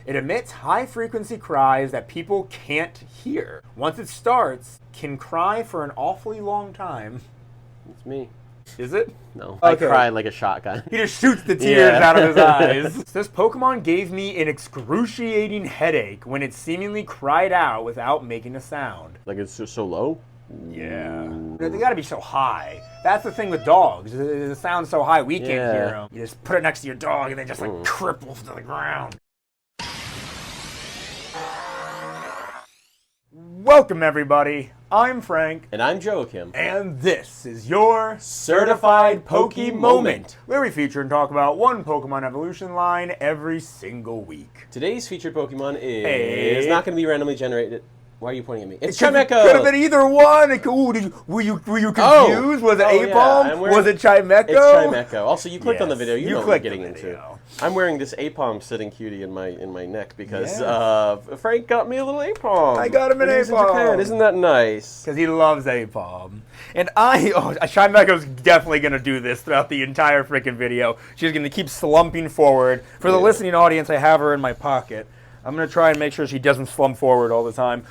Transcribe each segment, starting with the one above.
It emits high-frequency cries that people can't hear. Once it starts, can cry for an awfully long time. It's me. Is it? No. Okay. I cry like a shotgun. He just shoots the tears out of his eyes. This Pokemon gave me an excruciating headache when it seemingly cried out without making a sound. Like it's just so low? Yeah. They gotta be so high. That's the thing with dogs. The sound's so high we can't hear them. You just put it next to your dog and they just like cripples to the ground. Welcome everybody. I'm Frank. And I'm Joachim. And this is your Certified Poke Moment, where we feature and talk about one Pokemon evolution line every single week. Today's featured Pokemon is not going to be randomly generated. Why are you pointing at me? It's Chimecho! Could have been either one. Were you confused? Was it Apom? Was it Chimecho? It's Chimecho. Also, you clicked on the video. You know what you're getting into. I'm wearing this Apom sitting cutie in my neck because Frank got me a little Apom. I got him an Apom. In Japan. Isn't that nice? Because he loves Apom. And Chimecho's definitely going to do this throughout the entire freaking video. She's going to keep slumping forward. For the listening audience, I have her in my pocket. I'm going to try and make sure she doesn't slump forward all the time.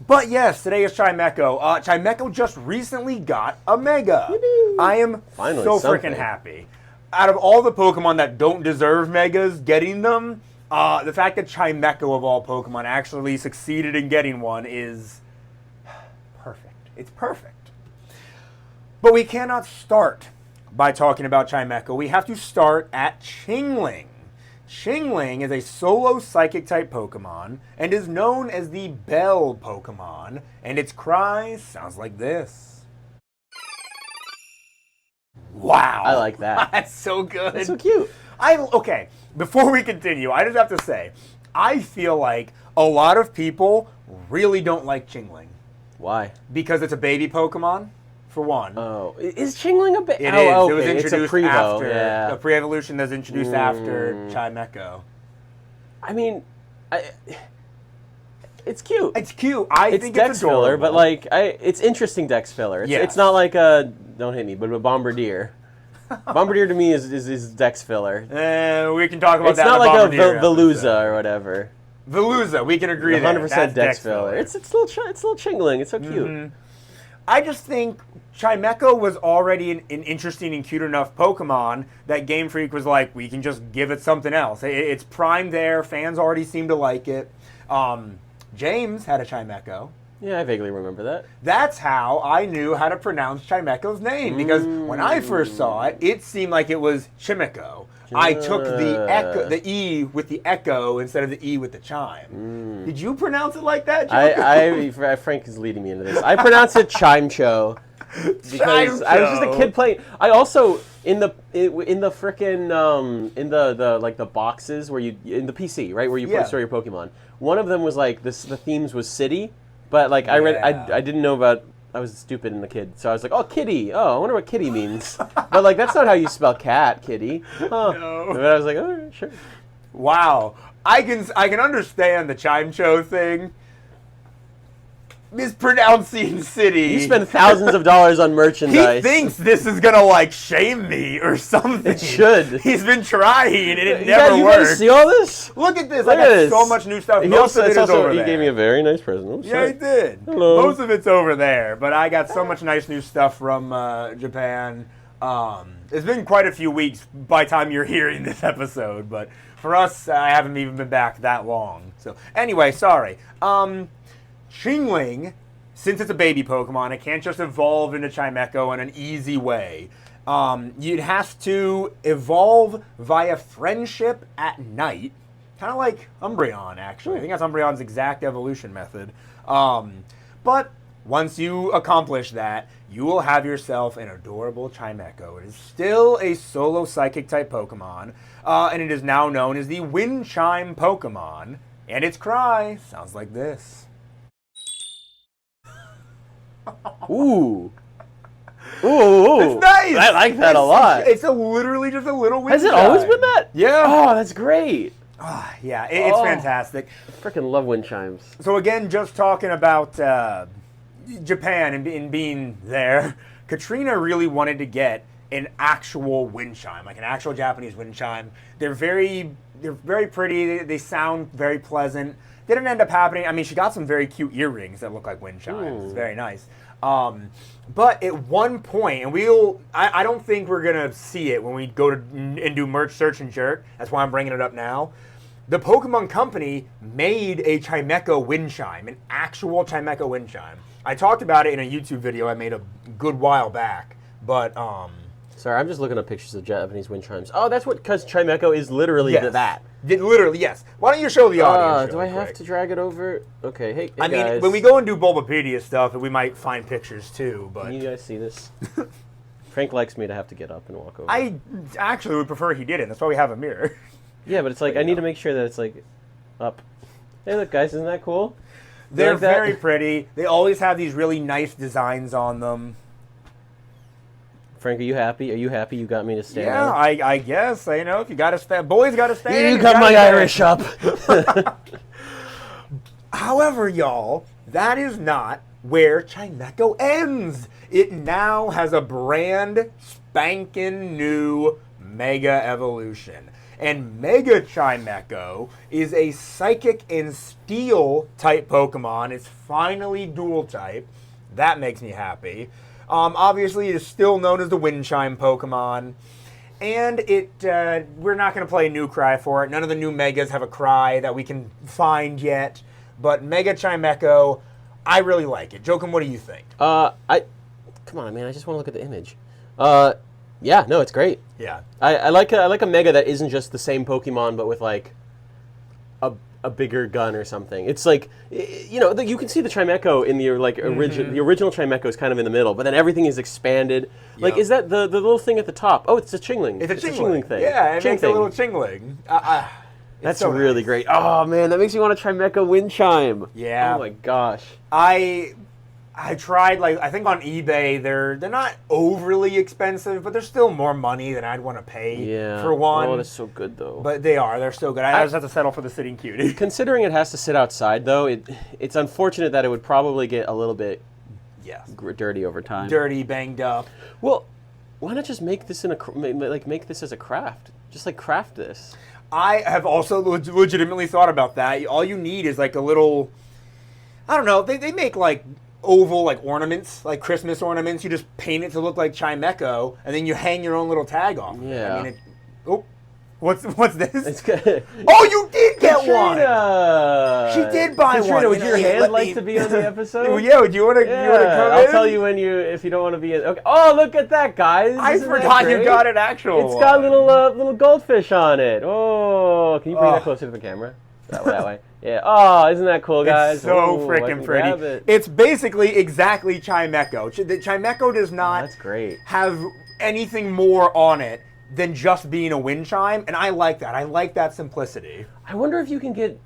But yes, today is Chimecho. Chimecho just recently got a Mega. I am so freaking happy. Out of all the Pokemon that don't deserve Megas, getting them, the fact that Chimecho of all Pokemon actually succeeded in getting one is perfect. It's perfect. But we cannot start by talking about Chimecho. We have to start at Chingling. Chingling is a solo Psychic-type Pokemon and is known as the Bell Pokemon, and its cry sounds like this. Wow. I like that. That's so good. That's so cute. Okay, before we continue, I just have to say, I feel like a lot of people really don't like Chingling. Why? Because it's a baby Pokemon. For one. Oh, is Chingling a bit? It is. Okay. It was introduced after a pre-evolution that's introduced after Chimecho. I mean, it's cute. It's cute. I think Dex it's adorable. filler, but like, it's interesting Dex filler. It's not like a don't hit me, but a Bombardier. Bombardier to me is Dex filler. We can talk about that. It's not like a Veluza episode. or whatever. Veluza, we can agree. 100% Dex filler. It's little Chingling. It's so cute. Mm-hmm. I just think Chimecho was already an interesting and cute enough Pokemon that Game Freak was like, we can just give it something else. It's primed there. Fans already seem to like it. James had a Chimecho. Yeah, I vaguely remember that. That's how I knew how to pronounce Chimecho's name. Because when I first saw it, it seemed like it was Chimecho. I took the E with the echo instead of the E with the chime. Did you pronounce it like that, Joe? Frank is leading me into this. I pronounce it Chimecho because I was just a kid playing. I also in the frickin' in the like the boxes where you in the PC, right, where you store your Pokemon. One of them was like this. The themes was city, but like I didn't know about. I was stupid and a kid, so I was like, "Oh, kitty! Oh, I wonder what kitty means." But like, that's not how you spell cat, kitty. Oh. No. But I was like, "Oh, sure." Wow, I can understand the Chimecho thing. Mispronouncing city. You spend thousands of dollars on merchandise. He thinks this is gonna like shame me or something. It should. He's been trying and it never works. You works. guys see all this? Look at this. I got so much new stuff. Most of it is over there. He gave me a very nice present. Oh, yeah, he did. Hello. Most of it's over there, but I got so much nice new stuff from Japan. It's been quite a few weeks by the time you're hearing this episode, but for us, I haven't even been back that long. So anyway, sorry. Chingling, since it's a baby Pokemon, it can't just evolve into Chimecho in an easy way. You'd have to evolve via friendship at night, kind of like Umbreon, actually. I think that's Umbreon's exact evolution method. But once you accomplish that, you will have yourself an adorable Chimecho. It is still a solo Psychic-type Pokemon, and it is now known as the Wind Chime Pokemon, and its cry sounds like this. Ooh. Ooh. It's nice. I like that a lot. It's literally just a little wind Has it chime. always been that? Yeah. Oh, that's great. Yeah, it's fantastic. I freaking love wind chimes. So again, just talking about Japan and being there, Katrina really wanted to get an actual wind chime, like an actual Japanese wind chime. They're very pretty. They sound very pleasant. Didn't end up happening. I mean, she got some very cute earrings that look like wind chimes. It's very nice. But at one point, and I don't think we're gonna see it when we go to and do merch search and jerk. That's why I'm bringing it up now. The Pokemon Company made a Chimecho wind chime, an actual Chimecho wind chime. I talked about it in a YouTube video I made a good while back, but Sorry, I'm just looking at pictures of Japanese wind chimes. Oh, that's because Chimecho is literally that. Literally, yes. Why don't you show the audience? Do I have to drag it over? Okay, hey I guys. mean, when we go and do Bulbapedia stuff, we might find pictures too, but... Can you guys see this? Frank likes me to have to get up and walk over. I actually would prefer he didn't. That's why we have a mirror. Yeah, but it's like, I need to make sure that it's like up. Hey, look, guys, isn't that cool? They're like very pretty. They always have these really nice designs on them. Frank, are you happy? Are you happy you got me to stand? Yeah, I guess. You know, if you got to stand, boys got to stand. You got my Irish up. However, y'all, that is not where Chimecho ends. It now has a brand spanking new Mega Evolution. And Mega Chimecho is a Psychic and Steel type Pokemon. It's finally dual type. That makes me happy. Obviously, it is still known as the Wind Chime Pokemon. And we're not going to play a new cry for it. None of the new Megas have a cry that we can find yet. But Mega Chimecho, I really like it. Jokum, what do you think? Come on, man. I just want to look at the image. Yeah, no, it's great. Yeah. I like a Mega that isn't just the same Pokemon, but with like a bigger gun or something. It's like, you know, you can see the Chimecho in the the original Chimecho is kind of in the middle, but then everything is expanded. Yep. Like, is that the little thing at the top? Oh, it's a Chingling. It's a Chingling thing. Yeah, it makes a little Chingling. That's so really great. Oh man, that makes me want a Chimecho wind chime. Yeah. Oh my gosh. I tried, like, I think on eBay, they're not overly expensive, but they're still more money than I'd want to pay for one. Oh, that's so good, though. But they're still good. I just have to settle for the sitting cutie. Considering it has to sit outside, though, it's unfortunate that it would probably get a little bit dirty over time. Dirty, banged up. Well, why not just make this make this as a craft? Just, like, craft this. I have also legitimately thought about that. All you need is, like, a little, I don't know, they make, like, oval, like, ornaments, like Christmas ornaments. You just paint it to look like Chimecho, and then you hang your own little tag on. Yeah. I mean, what's this? It's good. Oh, you did get Katrina! one. She did buy Katrina, one. Would your hand like to be on the episode? Yeah. Would you want to? Yeah. You want to come I'll in? tell you if you don't want to be in. Okay. Oh, look at that, guys! I forgot you got an actual. It's got little goldfish on it. Oh, can you bring that closer to the camera? That way. Yeah. Oh, isn't that cool, guys? It's so freaking pretty. It's basically exactly Chimecho. The Chimecho does not that's great. Have anything more on it than just being a wind chime, and I like that. I like that simplicity. I wonder if you can get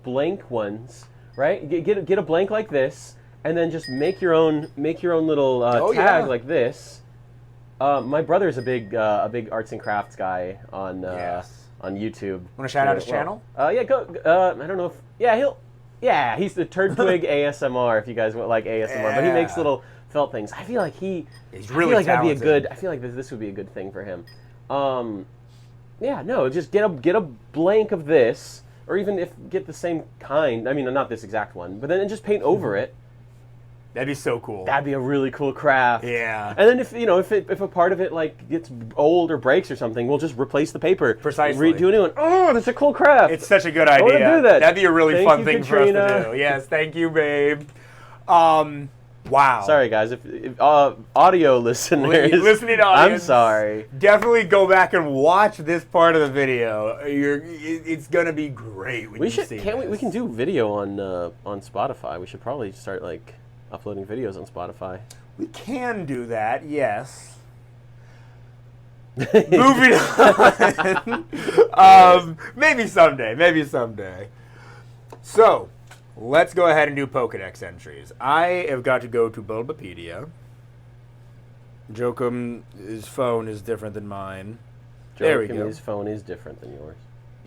blank ones, right? Get a blank like this, and then just make your own little tag like this. My brother's a big arts and crafts guy on YouTube. Want to shout out his channel? Yeah, go. I don't know if he's the Turd Twig ASMR. If you guys like ASMR, but he makes little felt things. I feel like he's really talented. I feel like this would be a good thing for him. Just get a blank of this, or even get the same kind. I mean, not this exact one, but then just paint over it. That'd be so cool. That'd be a really cool craft. Yeah. And then if a part of it like gets old or breaks or something, we'll just replace the paper. Precisely. Do a new one. Oh, that's a cool craft. It's such a good idea. I want to do that. That'd be a really fun thing Katrina. for us to do. Yes, thank you, babe. Wow. Sorry, guys. If audio listeners, listening audience, I'm sorry. Definitely go back and watch this part of the video. It's gonna be great when you see this. We can do video on Spotify. We should probably start like uploading videos on Spotify. We can do that, yes. Moving on. Maybe someday. So, let's go ahead and do Pokedex entries. I have got to go to Bulbapedia. Jokum's phone is different than mine. There we go. His phone is different than yours.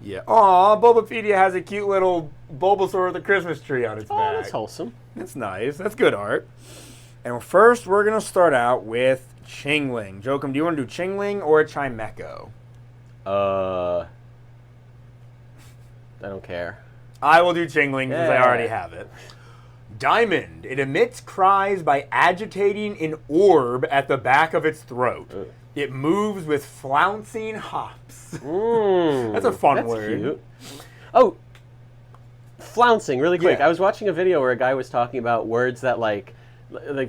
Yeah. Aw, Bulbapedia has a cute little Bulbasaur with a Christmas tree on its back. Oh, that's wholesome. That's nice. That's good art. And first, we're going to start out with Chingling. Jokum, do you want to do Chingling or Chimecho? I don't care. I will do Chingling because I Yeah. already have it. Diamond. It emits cries by agitating an orb at the back of its throat. It moves with flouncing hops. That's a fun word. Cute. Oh, flouncing, really quick. Yeah. I was watching a video where a guy was talking about words that like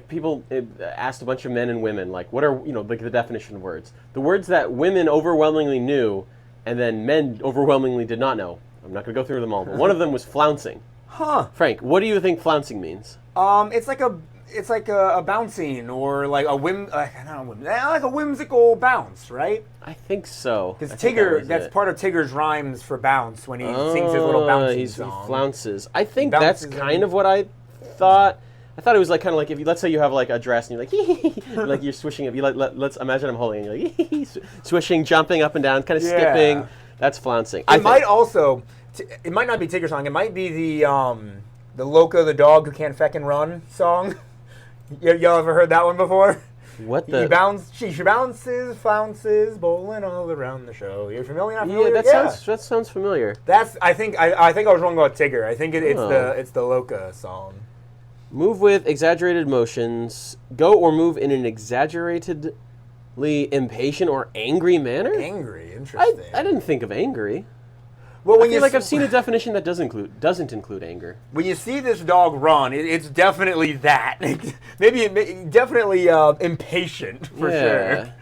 people asked a bunch of men and women, like, what are, like the definition of words. The words that women overwhelmingly knew and then men overwhelmingly did not know. I'm not going to go through them all, but one of them was flouncing. Huh. Frank, what do you think flouncing means? It's like a bouncing or like a like a whimsical bounce, right? I think so. Because I think that Tigger, was that's it. part of Tigger's rhymes for bounce when he sings his little bouncing He song. flounces. I think Bounces that's kind of what I thought. I thought it was like kind of like if you, let's say you have like a dress and you're like like you're swishing it. You let's imagine I'm holding it. And you're like swishing, jumping up and down, kind of skipping. That's flouncing. It might also, it might not be Tigger's song. It might be the Loca the dog who can't feckin' run song. Y'all ever heard that one before? What the? She bounces, flounces, bowling all around the show. You're familiar? Not familiar? Yeah, that sounds familiar. I think I was wrong about Tigger. I think it's the Loca song. Move with exaggerated motions. Go or move in an exaggeratedly impatient or angry manner. Angry, interesting. I didn't think of angry. Well, I feel like I've seen a definition that doesn't include anger. When you see this dog run, it's definitely that. Definitely impatient for sure.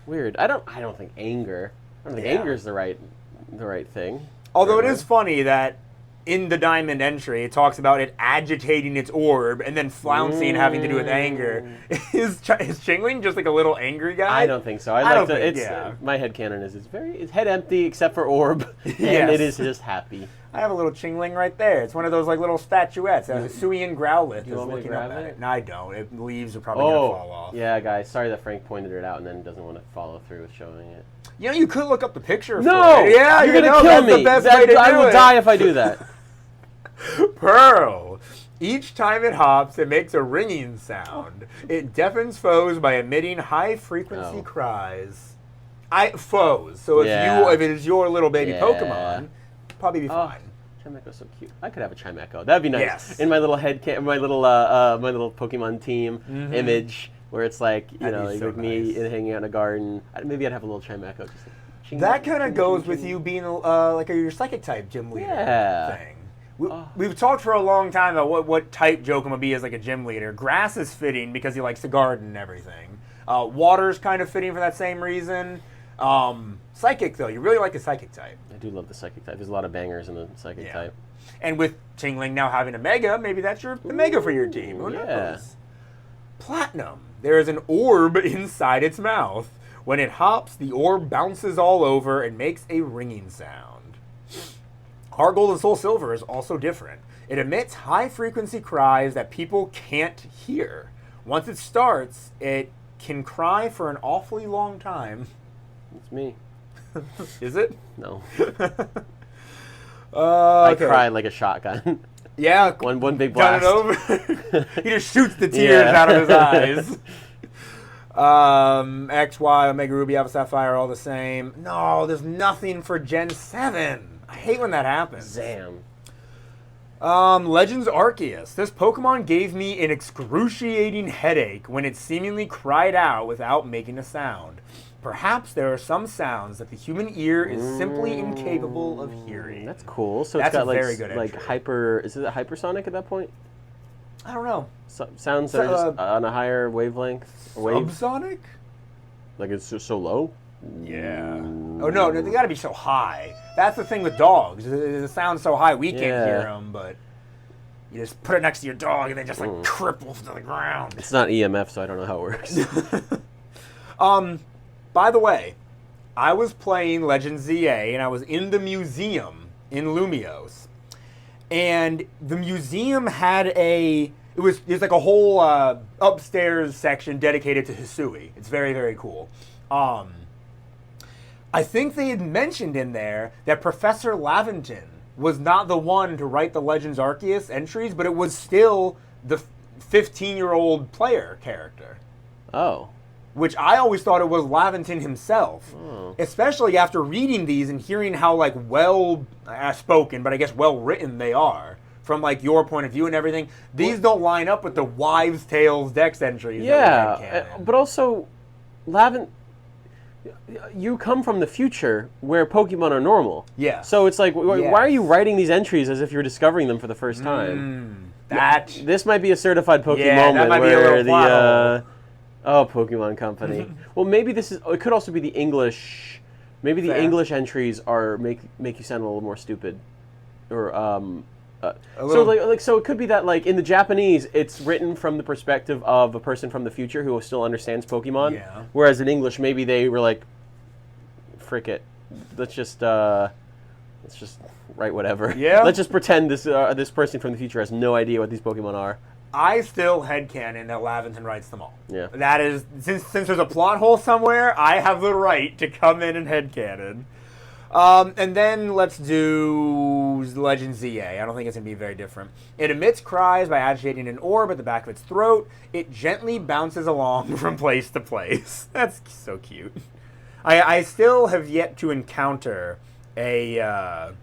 Weird. I don't think anger. I don't think anger is the right thing. Although it is funny that in the Diamond entry, it talks about it agitating its orb and then flouncing having to do with anger. Is Chingling just like a little angry guy? I don't think so. My headcanon is it's head empty except for orb, and it is just happy. I have a little Chingling right there. It's one of those like little statuettes. Suian Growlithe is want me to looking up grab at it? it. No, I don't. The leaves are probably going to fall off. Yeah, guys. Sorry that Frank pointed it out and then doesn't want to follow through with showing it. You could look up the picture. No! For it. Yeah, you're going to kill that's me. The best way to I do will it. die if I do that. Pearl. Each time it hops, it makes a ringing sound. It deafens foes by emitting high-frequency cries. Foes. So if it is your little baby Pokemon, probably be fine. Chimecho's so cute. I could have a Chimecho. That'd be nice. Yes. In my little my little Pokemon team image, where it's like me hanging out in a garden. Maybe I'd have a little Chimecho. Just like, that kind of goes with you being like your psychic type gym leader thing. We've talked for a long time about what type Jokum would be as like a gym leader. Grass is fitting because he likes to garden and everything. Water's kind of fitting for that same reason. Psychic, though, you really like the psychic type. I do love the psychic type. There's a lot of bangers in the psychic type. And with Chingling now having a Mega, maybe that's the Mega for your team. Who knows? Platinum. There is an orb inside its mouth. When it hops, the orb bounces all over and makes a ringing sound. Heart Gold and Soul Silver is also different. It emits high-frequency cries that people can't hear. Once it starts, it can cry for an awfully long time. It's me. Is it? No. I cry like a shotgun. Yeah. One big blast. Got it over. He just shoots the tears out of his eyes. X, Y, Omega Ruby, Alpha Sapphire, all the same. No, there's nothing for Gen 7. I hate when that happens. Zam. Legends Arceus. This Pokemon gave me an excruciating headache when it seemingly cried out without making a sound. Perhaps there are some sounds that the human ear is simply incapable of hearing. That's cool. So That's it's got a very good like entry. hyper. Is it a hypersonic at that point? I don't know. Sounds that are just on a higher wavelength. Subsonic? Like it's just so low. Yeah. Oh no, they got to be so high. That's the thing with dogs. It sounds so high we can't hear them, but you just put it next to your dog and they just like cripple to the ground. It's not EMF, so I don't know how it works. By the way, I was playing Legends ZA and I was in the museum in Lumios, and the museum had it was like a whole upstairs section dedicated to Hisui. It's very, very cool. I think they had mentioned in there that Professor Laventon was not the one to write the Legends Arceus entries, but it was still the 15-year-old player character. Oh. which I always thought it was Laventon himself. Especially after reading these and hearing how like well spoken, but I guess well written they are. From like your point of view and everything, these don't line up with the Wives' Tales Dex entries. Yeah, but also, you come from the future where Pokemon are normal. Yeah. So it's like, why are you writing these entries as if you're discovering them for the first time? This might be a certified Pokemon moment might where be a Pokemon Company. Well, maybe this is. It could also be the English. Maybe the English entries are make you sound a little more stupid, or so it could be that like in the Japanese it's written from the perspective of a person from the future who still understands Pokemon. Yeah. Whereas in English maybe they were like, frick it, let's just write whatever. Yeah. Let's just pretend this person from the future has no idea what these Pokemon are. I still headcanon that Laventon writes them all. Yeah. That is, since there's a plot hole somewhere, I have the right to come in and headcanon. And then let's do Legend ZA. I don't think it's going to be very different. It emits cries by agitating an orb at the back of its throat. It gently bounces along from place to place. That's so cute. I still have yet to encounter a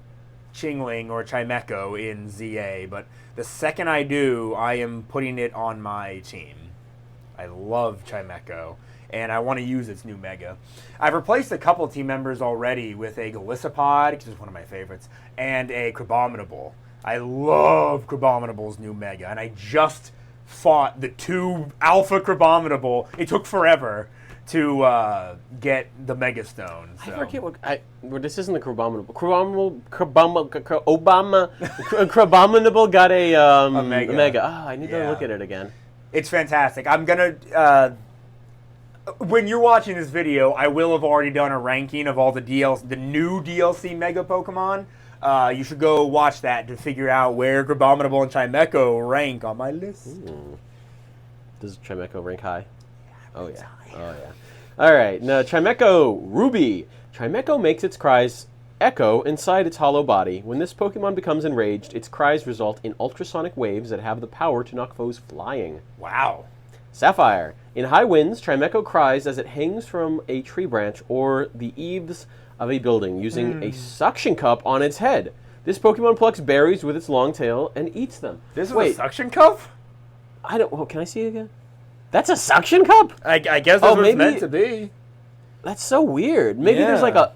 Chingling or Chimecho in ZA, but the second I do, I am putting it on my team. I love Chimecho, and I want to use its new Mega. I've replaced a couple team members already with a Golisopod, which is one of my favorites, and a Crabominable. I love Crabominable's new Mega, and I just fought the 2 Alpha Crabominable. It took forever to get the Mega Stone. So. I forget what. This isn't the Crabominable. Crabominable got a Mega. Oh, I need to look at it again. It's fantastic. I'm gonna. When you're watching this video, I will have already done a ranking of all the new DLC Mega Pokemon. You should go watch that to figure out where Crabominable and Chimecho rank on my list. Ooh. Does Chimecho rank high? Oh yeah. Oh yeah. All right. Now Chimecho Ruby. Chimecho makes its cries echo inside its hollow body. When this Pokemon becomes enraged, its cries result in ultrasonic waves that have the power to knock foes flying. Wow. Sapphire. In high winds, Chimecho cries as it hangs from a tree branch or the eaves of a building using a suction cup on its head. This Pokemon plucks berries with its long tail and eats them. This is a suction cup? I don't. Oh, can I see it again? That's a suction cup? I guess that's what it's meant to be. That's so weird. Maybe there's like a.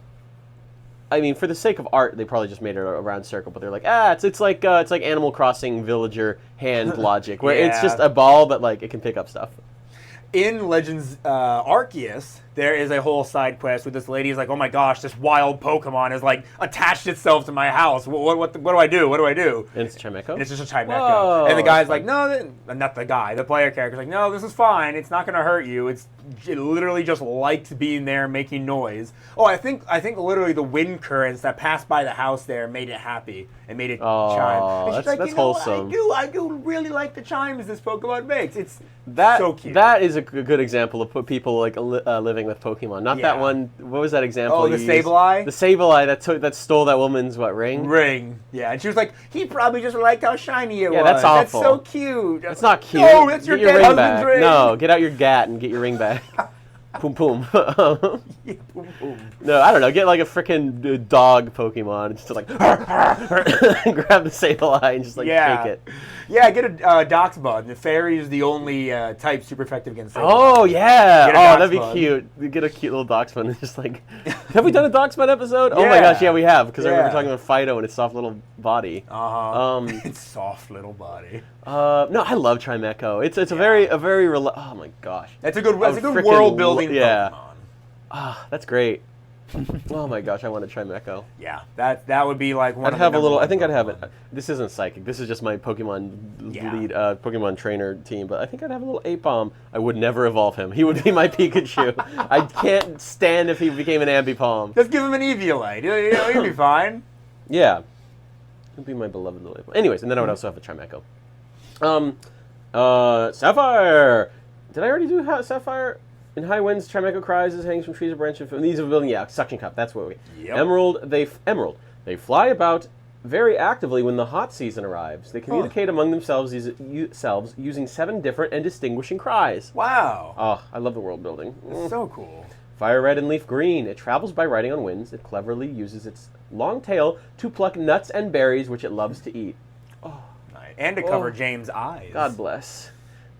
I mean, for the sake of art, they probably just made it a round circle. But they're like, it's like Animal Crossing villager hand logic, where it's just a ball, but like it can pick up stuff. In Legends Arceus, there is a whole side quest where this lady is like, oh my gosh, this wild Pokemon has like attached itself to my house. What do I do? What do I do? And it's Chimecho? And it's just a Chimecho. Whoa, and the guy's like, no, not the guy, the player character's like, no, this is fine. It's not going to hurt you. It literally just liked being there, making noise. Oh, I think literally the wind currents that passed by the house there made it happy and made it chime. And she's like, that's wholesome. I do really like the chimes this Pokemon makes. It's so cute. That is a good example of people like living with Pokemon. Not that one. What was that example? Oh, the Sableye? The Sableye that stole that woman's ring? Ring. Yeah, and she was like, he probably just liked how shiny it was. Yeah, that's awful. That's so cute. That's not cute. No, that's your dead husband's ring. No, get out your gat and get your ring back. Poom poom. Yeah, poom poom. No, I don't know. Get like a freaking dog Pokemon and just like grab the Sableye and just like shake it. Yeah, get a Doxbud. The fairy is the only type super effective against Sableye. Oh yeah. Oh, that'd be Doxbud. Cute. Get a cute little Doxbud and just like. Have we done a Doxbud episode? Oh my gosh, yeah, we have because we were talking about Fido and its soft little body. Its soft little body. No, I love Chimecho. It's a very oh my gosh. That's a good world building Pokemon. That's great. Oh my gosh, I want a Chimecho. Yeah, that would be like one. I'd have a little. I think I'd have it. This isn't psychic. This is just my Pokemon lead, Pokemon trainer team. But I think I'd have a little Ape-Bomb. I would never evolve him. He would be my Pikachu. I can't stand if he became an Ambipom. Just give him an Eviolite. He'll be fine. Yeah, he'd be my beloved little Ape-Bomb. Anyways, and then I would also have a Chimecho. Sapphire. Did I already do Sapphire? In high winds, Chimecho cries as hangs from trees or branches. From these of a building, suction cup. That's what we. Yep. Emerald. They fly about very actively when the hot season arrives. They communicate among themselves using 7 different and distinguishing cries. Wow. Oh, I love the world building. That's so cool. Fire red and leaf green. It travels by riding on winds. It cleverly uses its long tail to pluck nuts and berries, which it loves to eat. Oh, nice. And to cover James' eyes. God bless.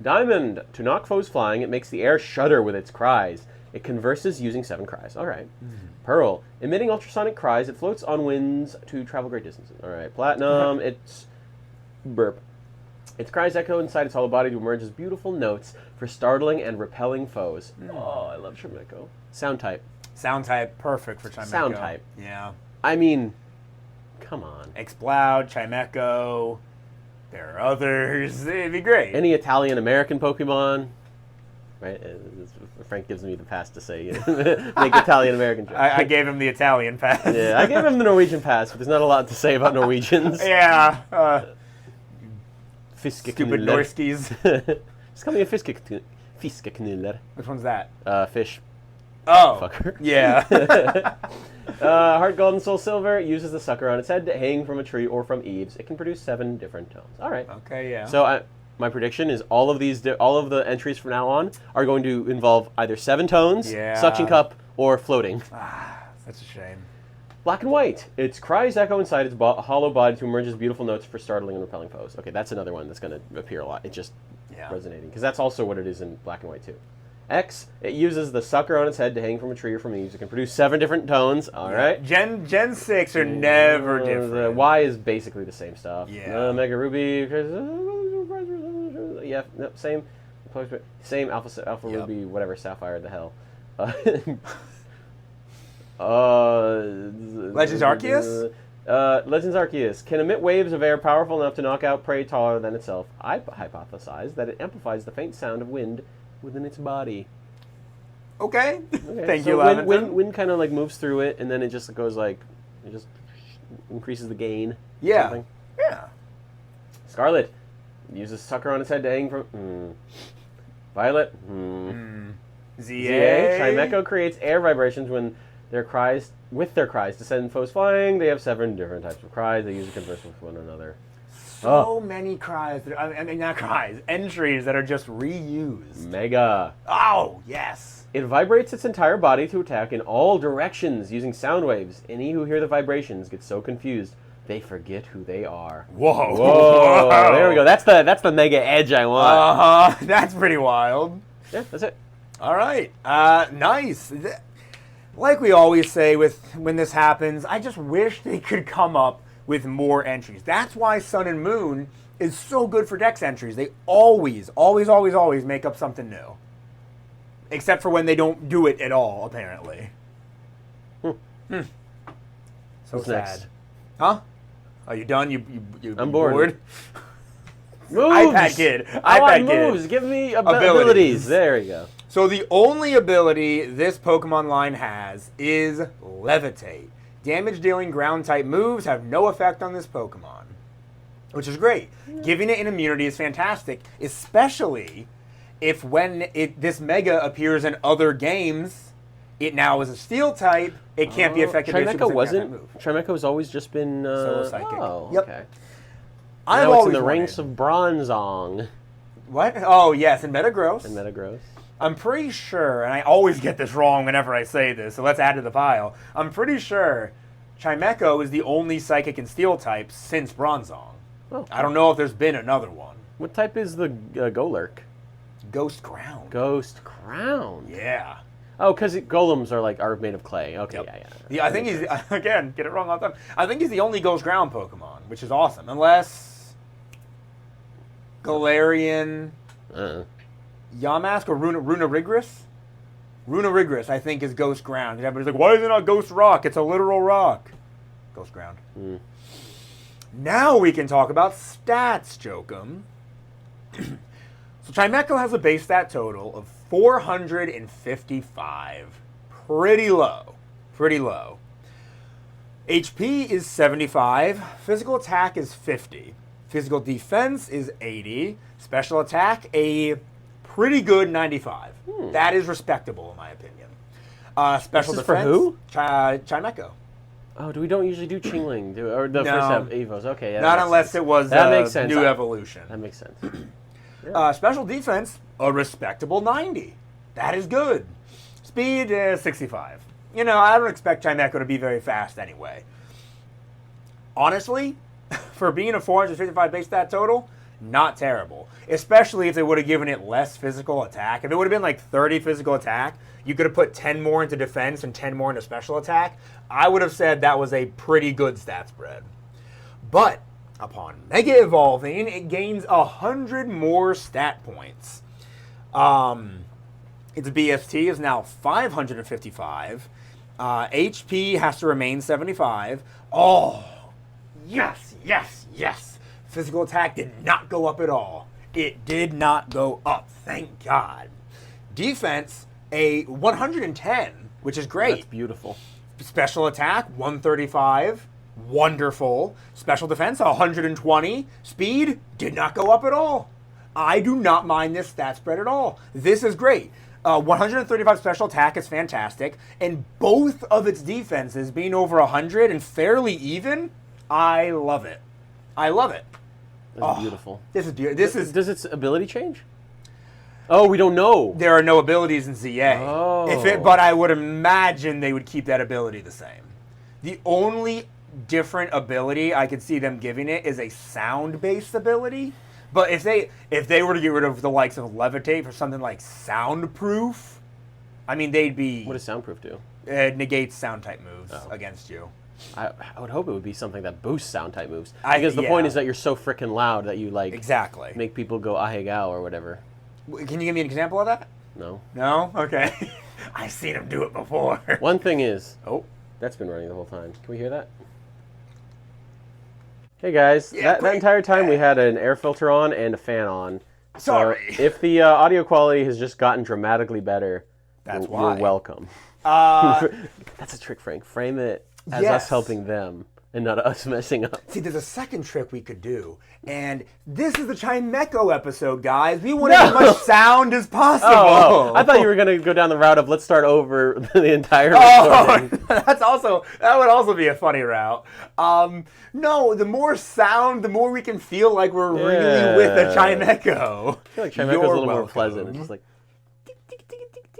Diamond. To knock foes flying, it makes the air shudder with its cries. It converses using 7 cries. All right. Pearl. Emitting ultrasonic cries, it floats on winds to travel great distances. All right. Platinum. It's burp. Its cries echo inside its hollow body to emerge as beautiful notes for startling and repelling foes. Oh, I love Chimecho. Sound type. Sound type, perfect for Chimecho. Sound type. Yeah. I mean, come on. Exploud, Chimecho. There are others. It'd be great. Any Italian-American Pokemon, right? Frank gives me the pass to say, make Italian-American jokes. I gave him the Italian pass. Yeah, I gave him the Norwegian pass, but there's not a lot to say about Norwegians. Yeah. Fiskeknuller. Stupid Norskies. Just call me a fiskeknuller. Which one's that? Fish. Oh. Fucker. Yeah. Heart Gold and Soul Silver. It uses the sucker on its head to hang from a tree or from eaves. It can produce 7 different tones. All right. Okay, yeah. So my prediction is all of the entries from now on are going to involve either 7 tones, suction cup, or floating. That's a shame. Black and white. Its cries echo inside its hollow body to emerge as beautiful notes for startling and repelling foes. Okay, that's another one that's going to appear a lot. It's just resonating, because that's also what it is in black and white too. X, it uses the sucker on its head to hang from a tree or from eaves. It can produce 7 different tones. All right. Gen 6 are never different. The Y is basically the same stuff. Yeah. Mega Ruby. Yeah, nope, same Alpha Ruby, whatever, Sapphire, the hell. Legends Arceus? Legends Arceus can emit waves of air powerful enough to knock out prey taller than itself. I hypothesize that it amplifies the faint sound of wind within its body. Okay. Thank so you, Lavender. Wind kind of like moves through it, and then it just goes like, it just increases the gain. Yeah. Something. Yeah. Scarlet uses sucker on its head to hang from. Violet. ZA. Chimecho creates air vibrations when their cries to send foes flying. They have 7 different types of cries. They use to converse with one another. So many cries. I mean, not cries. Entries that are just reused. Mega. Oh, yes. It vibrates its entire body to attack in all directions using sound waves. Any who hear the vibrations get so confused they forget who they are. Whoa. Whoa. There we go. That's the mega edge I want. That's pretty wild. Yeah, that's it. All right. Nice. Like we always say when this happens, I just wish they could come up with more entries. That's why Sun and Moon is so good for Dex entries. They always make up something new. Except for when they don't do it at all, apparently. So What's sad. next? Huh? Are you done? I'm bored. Moves. iPad kid. I want kid. moves. Give me abilities. There you go. So the only ability this Pokemon line has is Levitate. Damage-dealing ground-type moves have no effect on this Pokemon, which is great. Giving it an immunity is fantastic, especially if when this Mega appears in other games, it now is a Steel type. It can't be affected by a Super Saiyan move. Chimecho's always just been Solo Psychic. Oh, Yep. okay. I've Now it's in always the ranks of Bronzong. What? Oh, yes, in Metagross. And Metagross. I'm pretty sure, and I always get this wrong whenever I say this, so let's add to the pile. I'm pretty sure Chimecho is the only Psychic and Steel type since Bronzong. Oh. I don't know if there's been another one. What type is the Golurk? Ghost Ground. Ghost Crown. Yeah. Oh, because golems are made of clay. Okay, Yep. Yeah, I think he's, again, get it wrong all the time. I think he's the only Ghost Ground Pokemon, which is awesome. Unless Galarian, Yamask, or Runarigris? Runarigris, I think, is Ghost Ground. And everybody's like, why is it not Ghost Rock? It's a literal rock. Ghost Ground. Now we can talk about stats, Jokum. So Chimecho has a base stat total of 455. Pretty low. Pretty low. HP is 75. Physical attack is 50. Physical defense is 80. Special attack, a pretty good 95. That is respectable, in my opinion. Special This is defense. for who? Chimecho. Oh, we don't usually do Chingling, or the No. first have Evos. Okay, yeah, Not unless it was that makes sense. new evolution. That makes sense. Special defense, a respectable 90. That is good. Speed, 65. You know, I don't expect Chimecho to be very fast anyway. Honestly, for being a 455 base stat total, not terrible. Especially if they would have given it less physical attack. If it would have been like 30 physical attack, you could have put 10 more into defense and 10 more into special attack. I would have said that was a pretty good stat spread. But upon Mega Evolving, it gains 100 more stat points. Its BST is now 555. HP has to remain 75. Oh, yes, yes, yes. Physical attack did not go up at all. It did not go up, thank God. Defense, a 110, which is great. That's beautiful. Special attack, 135. Wonderful. Special defense, 120. Speed did not go up at all. I do not mind this stat spread at all. This is great. 135 special attack is fantastic. And both of its defenses being over 100 and fairly even, I love it. I love it. That's beautiful. This is beautiful. Does its ability change? Oh, we don't know. There are no abilities in ZA. Oh. But I would imagine they would keep that ability the same. The only different ability I could see them giving it is a sound-based ability. But if they were to get rid of the likes of Levitate for something like Soundproof, I mean, they'd be... What does Soundproof do? It negates sound-type moves against you. I would hope it would be something that boosts sound-type moves. Because the point is that you're so freaking loud that you, like... Exactly. Make people go ahegao or whatever. Can you give me an example of that? No. No? Okay. I've seen him do it before. One thing is... Oh. That's been running the whole time. Can we hear that? Hey guys, Yeah, that entire time we had an air filter on and a fan on. Sorry. So if the audio quality has just gotten dramatically better, That's you're why. welcome. That's a trick, Frank. Frame it as Yes. us helping them and not us messing up. See, there's a second trick we could do, and this is the Chimecho episode, guys. We want as much sound as possible. Oh, I thought you were going to go down the route of let's start over the entire recording. That would also be a funny route. No, the more sound, the more we can feel like we're really with a Chimecho. I feel like Chimecho's a little more pleasant. It's just like...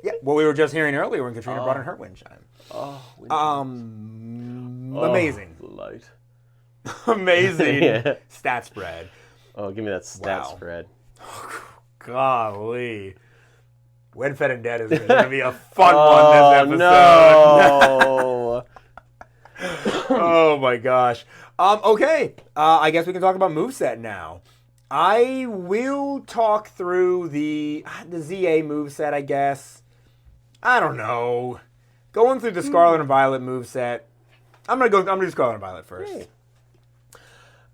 Yeah, what we were just hearing earlier when Katrina brought in her wind chime. Amazing. Light. Amazing Yeah. stat spread. Oh, give me that stat Wow. spread. Golly. When Fed and Dead is going to be a fun one this episode. No. Oh my gosh. Okay. I guess we can talk about moveset now. I will talk through the ZA moveset, I guess. I don't know. Going through the Scarlet and Violet moveset. I'm gonna do Scarlet and Violet first. Hey.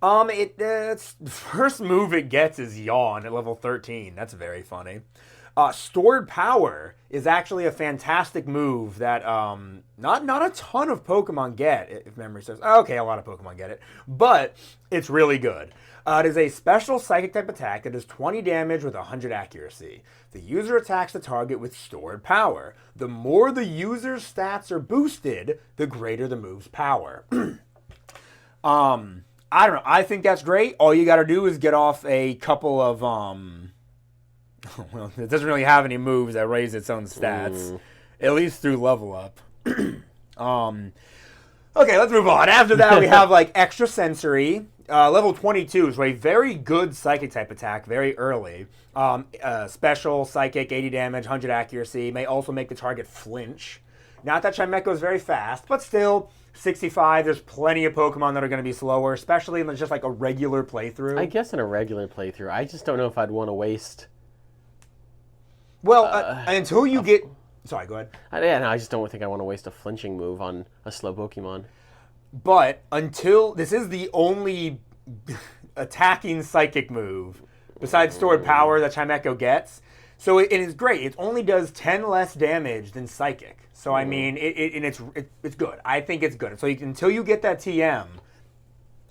It's the first move it gets is Yawn at level 13. That's very funny. Stored Power is actually a fantastic move that not a ton of Pokemon get, if memory serves. Okay, a lot of Pokemon get it, but it's really good. It is a special Psychic type attack that does 20 damage with 100 accuracy. The user attacks the target with Stored Power. The more the user's stats are boosted, the greater the move's power. I don't know. I think that's great. All you got to do is get off a couple of well, it doesn't really have any moves that raise its own stats, at least through level up. Okay, let's move on. After that, we have like Extra Sensory. Level 22 is a very good Psychic type attack very early. Special Psychic, 80 damage, 100 accuracy. May also make the target flinch. Not that Chimecho is very fast, but still 65. There's plenty of Pokemon that are going to be slower, especially in just like a regular playthrough. I guess in a regular playthrough, I just don't know if I'd want to waste... Well, until you get... Sorry, go ahead. I just don't think I want to waste a flinching move on a slow Pokemon. But until... This is the only attacking Psychic move, besides Stored Power, that Chimecho gets. So it is great. It only does 10 less damage than Psychic. So, I mean, it's good. I think it's good. So until you get that TM,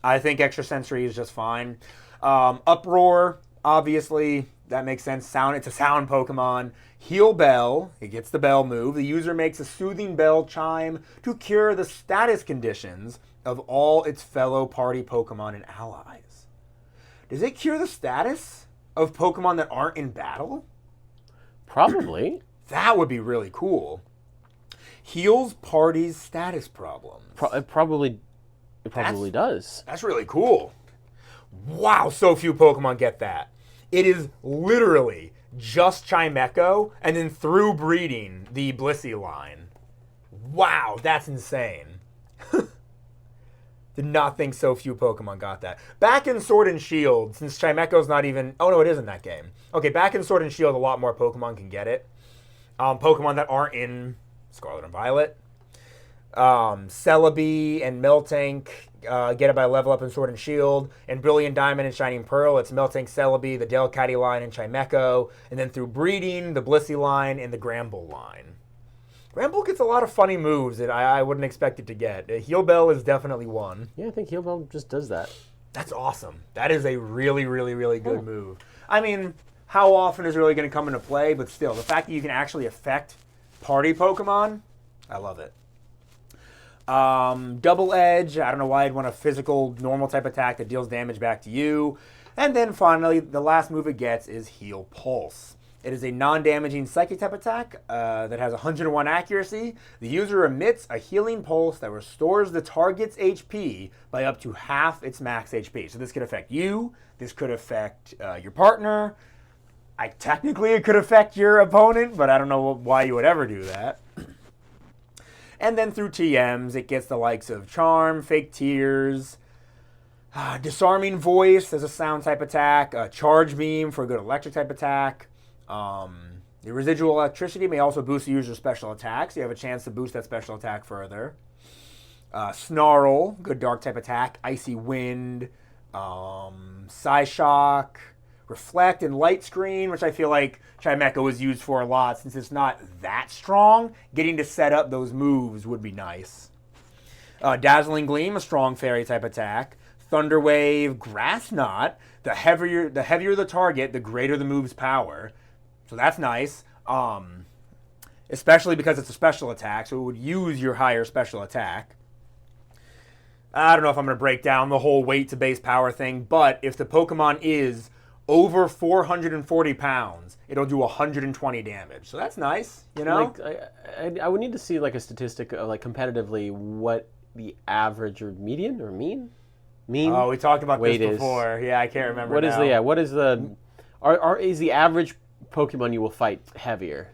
I think Extra Sensory is just fine. Uproar, obviously, That makes sense. Sound. It's a sound Pokemon. Heal Bell. It gets the bell move. The user makes a soothing bell chime to cure the status conditions of all its fellow party Pokemon and allies. Does it cure the status of Pokemon that aren't in battle? Probably. That would be really cool. Heals party's status problems. It probably does. That's really cool. Wow, so few Pokemon get that. It is literally just Chimecho, and then through breeding, the Blissey line. Wow, that's insane. Did not think so few Pokemon got that. Back in Sword and Shield, since Chimecho's not even... Oh, no, it is in that game. Okay, back in Sword and Shield, a lot more Pokemon can get it. Pokemon that aren't in Scarlet and Violet. Celebi and Miltank get it by level up in Sword and Shield. And Brilliant Diamond and Shining Pearl, it's Miltank, Celebi, the Delcatty line, and Chimecho. And then through breeding, the Blissey line and the Gramble line. Gramble gets a lot of funny moves that I wouldn't expect it to get. Heal Bell is definitely one. Yeah, I think Heal Bell just does that. That's awesome. That is a really, really, really good move. I mean, how often is it really going to come into play? But still, the fact that you can actually affect party Pokemon, I love it. Double Edge, I don't know why I'd want a physical, normal type attack that deals damage back to you. And then finally, the last move it gets is Heal Pulse. It is a non-damaging psychic type attack that has 101 accuracy. The user emits a healing pulse that restores the target's HP by up to half its max HP. So this could affect you. This could affect your partner. Technically, it could affect your opponent, but I don't know why you would ever do that. And then through TMs, it gets the likes of Charm, Fake Tears, Disarming Voice as a sound type attack, Charge Beam for a good electric type attack. The residual electricity may also boost the user's special attack, so you have a chance to boost that special attack further. Snarl, good dark type attack. Icy Wind, Psyshock, Reflect, and Light Screen, which I feel like Chimecho is used for a lot since it's not that strong. Getting to set up those moves would be nice. Dazzling Gleam, a strong fairy type attack. Thunder Wave, Grass Knot. The heavier the target, the greater the move's power. So that's nice. Especially because it's a special attack, so it would use your higher special attack. I don't know if I'm going to break down the whole weight to base power thing, but if the Pokemon is over 440 pounds, it'll do 120 damage. So that's nice, you know? Like, I would need to see like a statistic of like competitively what the average or median or mean. Oh, we talked about this is. before. Yeah, I can't remember. Is the average Pokemon you will fight heavier?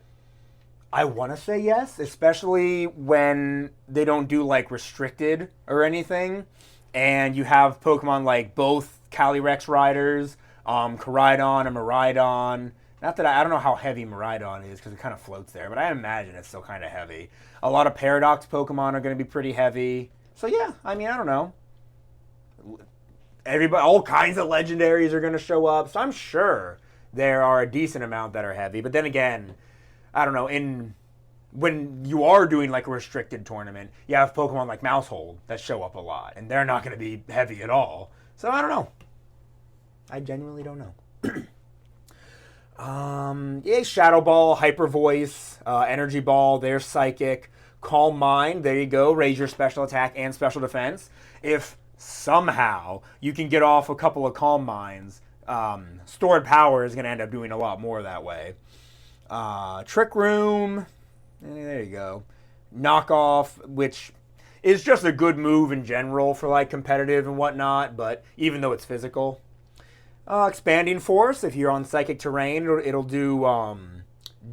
I want to say yes, especially when they don't do like restricted or anything, and you have Pokemon like both Calyrex riders, Koraidon and Miraidon. Not that I don't know how heavy Miraidon is because it kind of floats there, but I imagine it's still kind of heavy. A lot of Paradox Pokemon are going to be pretty heavy. So yeah, I mean, I don't know. All kinds of legendaries are going to show up, so I'm sure there are a decent amount that are heavy. But then again, I don't know, when you are doing like a restricted tournament, you have Pokemon like Mousehold that show up a lot, and they're not going to be heavy at all. So I don't know. I genuinely don't know. Shadow Ball, Hyper Voice, Energy Ball, there's Psychic, Calm Mind, there you go, raise your special attack and special defense. If somehow you can get off a couple of Calm Minds, Stored Power is going to end up doing a lot more that way. Trick Room, there you go. Knockoff, which is just a good move in general for like competitive and whatnot, but even though it's physical. Expanding Force, if you're on Psychic Terrain, it'll do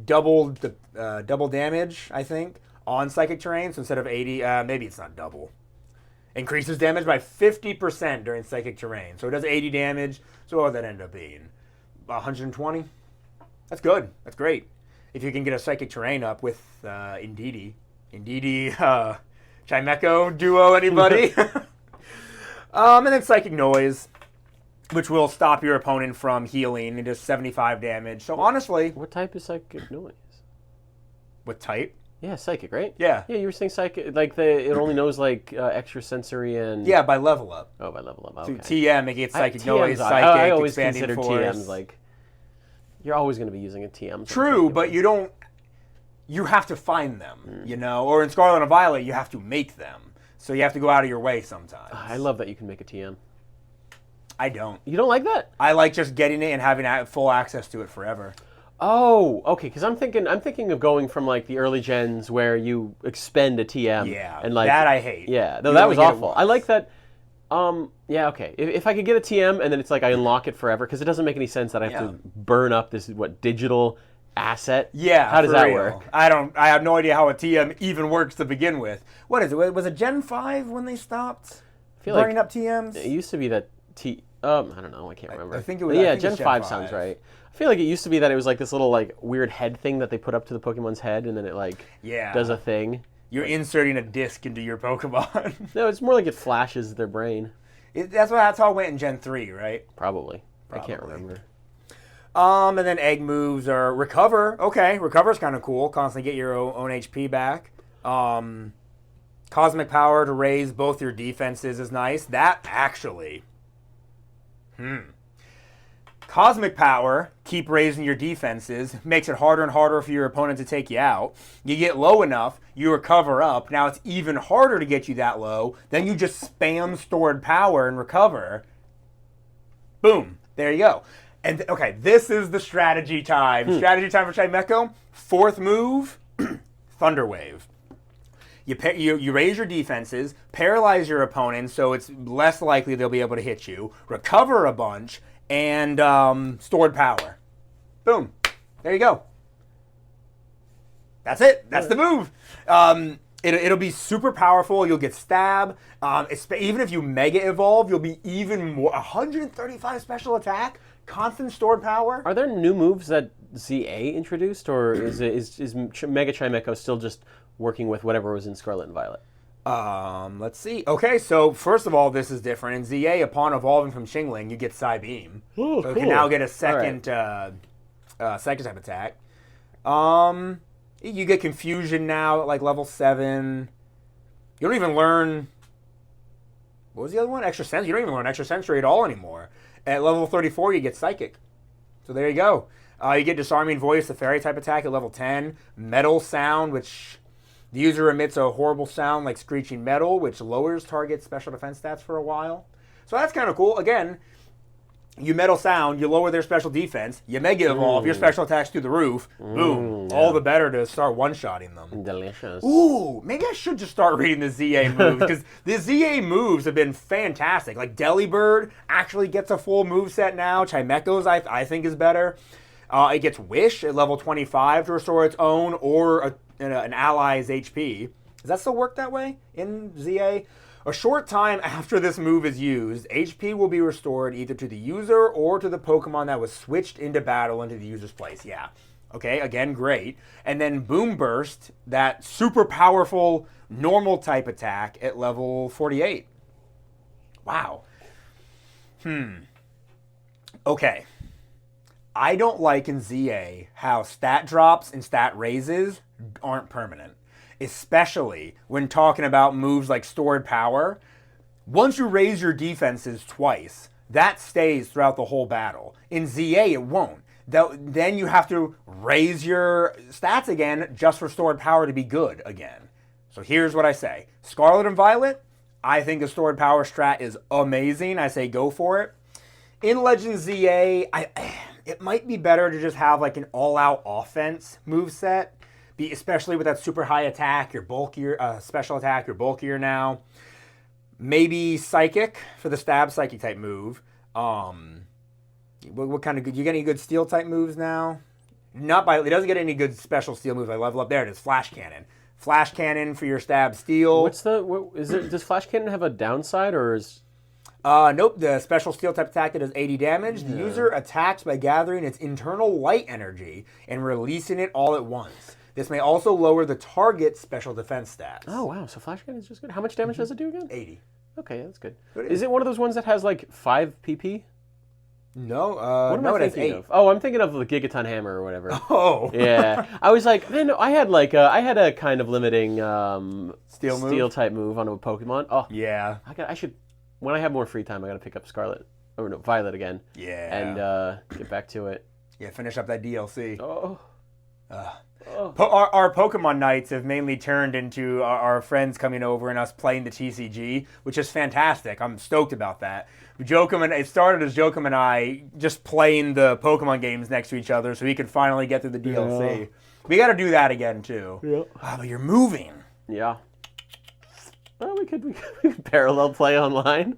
double damage, I think, on Psychic Terrain. So instead of 80, maybe it's not double. Increases damage by 50% during Psychic Terrain. So it does 80 damage. So what would that end up being? 120? That's good. That's great. If you can get a Psychic Terrain up with Indeedee, Chimecho duo, anybody? And then Psychic Noise, which will stop your opponent from healing. It does 75 damage. So honestly... What type is Psychic Noise? What type? Yeah, Psychic, right? Yeah. Yeah, you were saying Psychic, like it only knows like extrasensory and... Yeah, by level up. Oh, by level up, okay. So TM, it gets Psychic Noise, Psychic, I always Expanding consider Force. TMs like... You're always going to be using a TM. True, but you don't. You have to find them, you know? Or in Scarlet and Violet, you have to make them. So you have to go out of your way sometimes. I love that you can make a TM. I don't. You don't like that? I like just getting it and having full access to it forever. Oh, okay. Because I'm thinking of going from like the early gens where you expend a TM. Yeah, and like that I hate. Yeah, no, that was awful. I like that. Yeah, okay. If I could get a TM and then it's like I unlock it forever, because it doesn't make any sense that I have to burn up this digital asset. Yeah, how does that work? I have no idea how a TM even works to begin with. What is it? Was it Gen 5 when they stopped burning up TMs? It used to be that I don't know. I can't remember. I think it was. Yeah, Gen 5 sounds right. I feel like it used to be that it was like this little like weird head thing that they put up to the Pokemon's head, and then it like does a thing. You're inserting a disc into your Pokemon. No, it's more like it flashes their brain. That's how it went in Gen 3, right? Probably. I can't remember. And then egg moves are Recover. Okay, Recover's kind of cool. Constantly get your own HP back. Cosmic Power to raise both your defenses is nice. That actually... Cosmic Power, keep raising your defenses, makes it harder and harder for your opponent to take you out. You get low enough, you recover up. Now it's even harder to get you that low. Then you just spam Stored Power and recover. Boom. There you go. And okay, this is the strategy time. Strategy time for Chimecho. Fourth move, Thunder Wave. You raise your defenses, paralyze your opponent so it's less likely they'll be able to hit you, recover a bunch, and Stored Power. Boom. There you go. That's it. That's the move. It'll be super powerful. You'll get Stab. Even if you Mega Evolve, you'll be even more. 135 special attack, constant Stored Power. Are there new moves that ZA introduced, or is Mega Chimecho still just working with whatever was in Scarlet and Violet? Let's see. Okay, so first of all, this is different. In ZA, upon evolving from Shingling, you get Psybeam. Oh, so you can now get a second second type attack. You get Confusion now at like level 7. You don't even learn... What was the other one? Extra Sensory. You don't even learn Extra Sensory at all anymore. At level 34, you get Psychic. So there you go. You get Disarming Voice, the fairy type attack at level 10. Metal Sound, which... The user emits a horrible sound like screeching metal, which lowers target special defense stats for a while. So that's kind of cool. Again, you Metal Sound, you lower their special defense, you Mega Evolve, your special attacks through the roof. Boom. Yeah. All the better to start one-shotting them. Delicious. Ooh, maybe I should just start reading the ZA moves, because the ZA moves have been fantastic. Like Delibird actually gets a full moveset now. Chimecho's, I think, is better. It gets Wish at level 25 to restore its own or an ally's HP. Does that still work that way in ZA? A short time after this move is used, HP will be restored either to the user or to the Pokemon that was switched into battle into the user's place. Yeah. Okay, again, great. And then Boom Burst, that super powerful normal type attack at level 48. Wow. Okay. I don't like in ZA how stat drops and stat raises aren't permanent, especially when talking about moves like Stored Power. Once you raise your defenses twice, that stays throughout the whole battle. In ZA, it won't. Then you have to raise your stats again just for Stored Power to be good again. So here's what I say. Scarlet and Violet, I think the Stored Power strat is amazing. I say go for it. In Legends ZA, it might be better to just have like an all-out offense moveset, especially with that super high attack, your bulkier special attack, you're bulkier now. Maybe Psychic for the stab Psychic type move. What kind of good? You get any good steel type moves now? It doesn't get any good special steel moves. I level up there. It is Flash Cannon. Flash Cannon for your stab steel. Does Flash Cannon have a downside, or is? Nope, the special steel type attack that does 80 damage. The user attacks by gathering its internal light energy and releasing it all at once. This may also lower the target's special defense stats. Oh, wow. So Flash Cannon is just good. How much damage does it do again? 80. Okay, that's good. Is it one of those ones that has like 5 PP? No, what am I thinking 8. of? Oh, I'm thinking of the Gigaton Hammer or whatever. Oh. Yeah. I was like, man, I had a kind of limiting steel type move on a Pokemon. Oh. Yeah. I should, when I have more free time, I got to pick up Violet again. Yeah. And get back to it. Yeah, finish up that DLC. Oh. Our Pokemon nights have mainly turned into our friends coming over and us playing the TCG, which is fantastic. I'm stoked about that. It started as Jokum and I just playing the Pokemon games next to each other so we could finally get through the DLC. Yeah. We got to do that again, too. Yeah. Oh, but you're moving. Yeah. Well, we could parallel play online.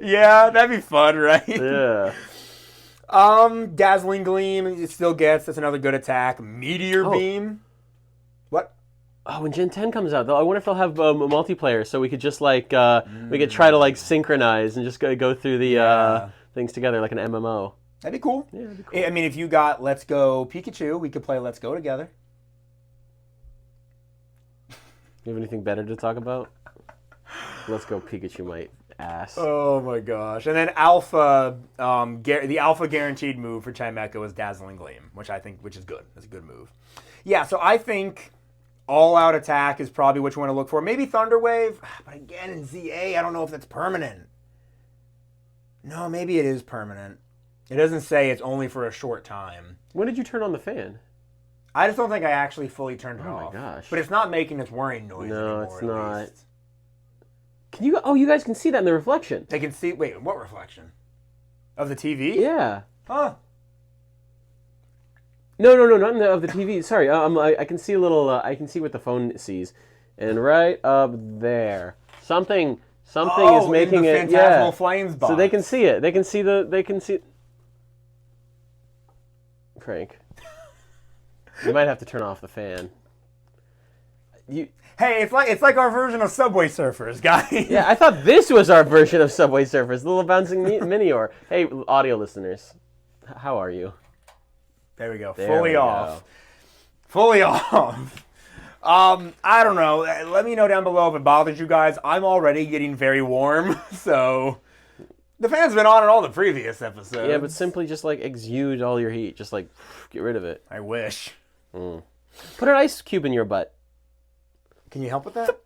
Yeah, that'd be fun, right? Yeah. Dazzling Gleam, it still gets. That's another good attack. Meteor Beam. What? Oh, when Gen 10 comes out, though, I wonder if they'll have multiplayer, so we could just we could try to synchronize and just go through the things together like an MMO. That'd be cool. Yeah, that'd be cool. I mean, if you got Let's Go Pikachu, we could play Let's Go together. You have anything better to talk about? Let's Go Pikachu, my ass. Oh my gosh! And then Alpha, the Alpha guaranteed move for Chimecho is Dazzling Gleam, which is good. That's a good move. Yeah, so I think All Out Attack is probably what you want to look for. Maybe Thunder Wave, but again in ZA, I don't know if that's permanent. No, maybe it is permanent. It doesn't say it's only for a short time. When did you turn on the fan? I just don't think I actually fully turned it off. Oh my gosh! But it's not making its whirring noise anymore. No, it's not. Can you? Oh, you guys can see that in the reflection. They can see. Wait, what reflection? Of the TV? Yeah. Huh. No, not of the TV. Sorry, I can see a little. I can see what the phone sees, and right up there, something is making in the it. Phantasmal Flames box. So they can see it. They can see. Frank, you might have to turn off the fan. Hey, it's like our version of Subway Surfers, guys. Yeah, I thought this was our version of Subway Surfers, the little bouncing Minior. Hey, audio listeners, how are you? There we go. Fully off. Fully off. I don't know. Let me know down below if it bothers you guys. I'm already getting very warm, so the fan's been on in all the previous episodes. Yeah, but simply just exude all your heat. Just get rid of it. I wish. Put an ice cube in your butt. Can you help with that?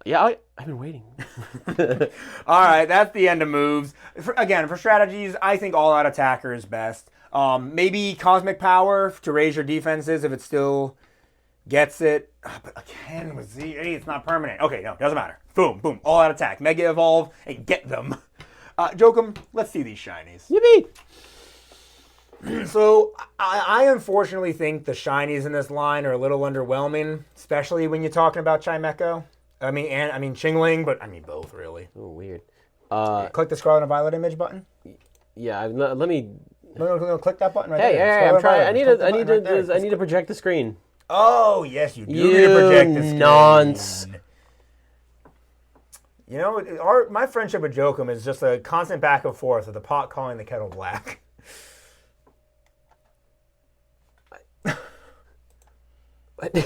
Yeah, I've been waiting. All right, that's the end of moves. For strategies, I think All Out Attacker is best. Maybe Cosmic Power to raise your defenses if it still gets it. But again, with ZA, it's not permanent. Okay, no, doesn't matter. Boom, boom, All Out Attack. Mega Evolve and get them. Jokum, let's see these shinies. Yippee! So, I unfortunately think the shinies in this line are a little underwhelming, especially when you're talking about Chimecho. I mean Chingling, but I mean both, really. Oh, weird. Click the Scarlet and Violet image button. Yeah, let me... No, click that button right there. Hey, I'm trying. I need to project the screen. Oh, yes, you do need to project the screen. Nonce. You know, my friendship with Jokum is just a constant back and forth of the pot calling the kettle black. What does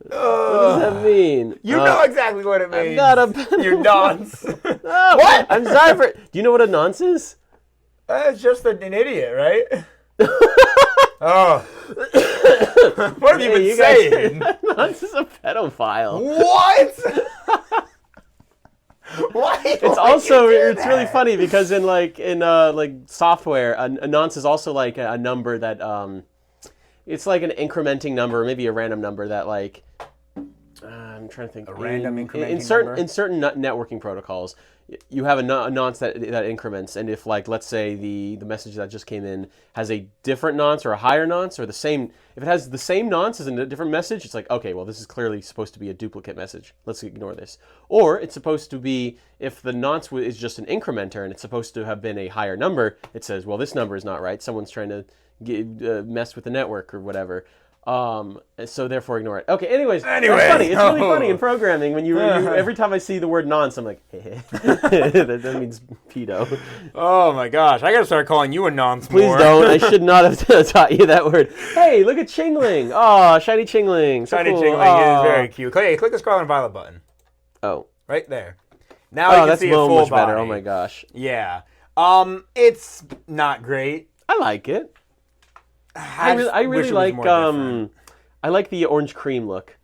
that mean? You know exactly what it means. I'm not You're nonce. Oh, what? I'm sorry for... Do you know what a nonce is? It's just an idiot, right? Oh. What have you been saying? Nonce is a pedophile. What? Why? It's really funny because in software, a nonce is also like a number that it's like an incrementing number, maybe a random number that I'm trying to think. A random incrementing number? In certain networking protocols, you have a nonce that increments, and if let's say the message that just came in has a different nonce or a higher nonce or the same, if it has the same nonce as in a different message, it's like, okay, well, this is clearly supposed to be a duplicate message. Let's ignore this. Or it's supposed to be, if the nonce is just an incrementer and it's supposed to have been a higher number, it says, well, this number is not right. Someone's trying to mess with the network or whatever. So therefore ignore it. Okay, anyways, that's funny. It's really funny in programming when you every time I see the word nonce, I'm like, that means pedo. Oh my gosh, I gotta start calling you a nonce. Please don't. I should not have taught you that word. Hey, look at Chingling. Oh, shiny Chingling. So shiny cool. Chingling is very cute. Click the Scarlet and Violet button. Oh. Right there. Now you can see a full much body. Better. Oh my gosh. Yeah. It's not great. I like it. I really like I like the orange cream look.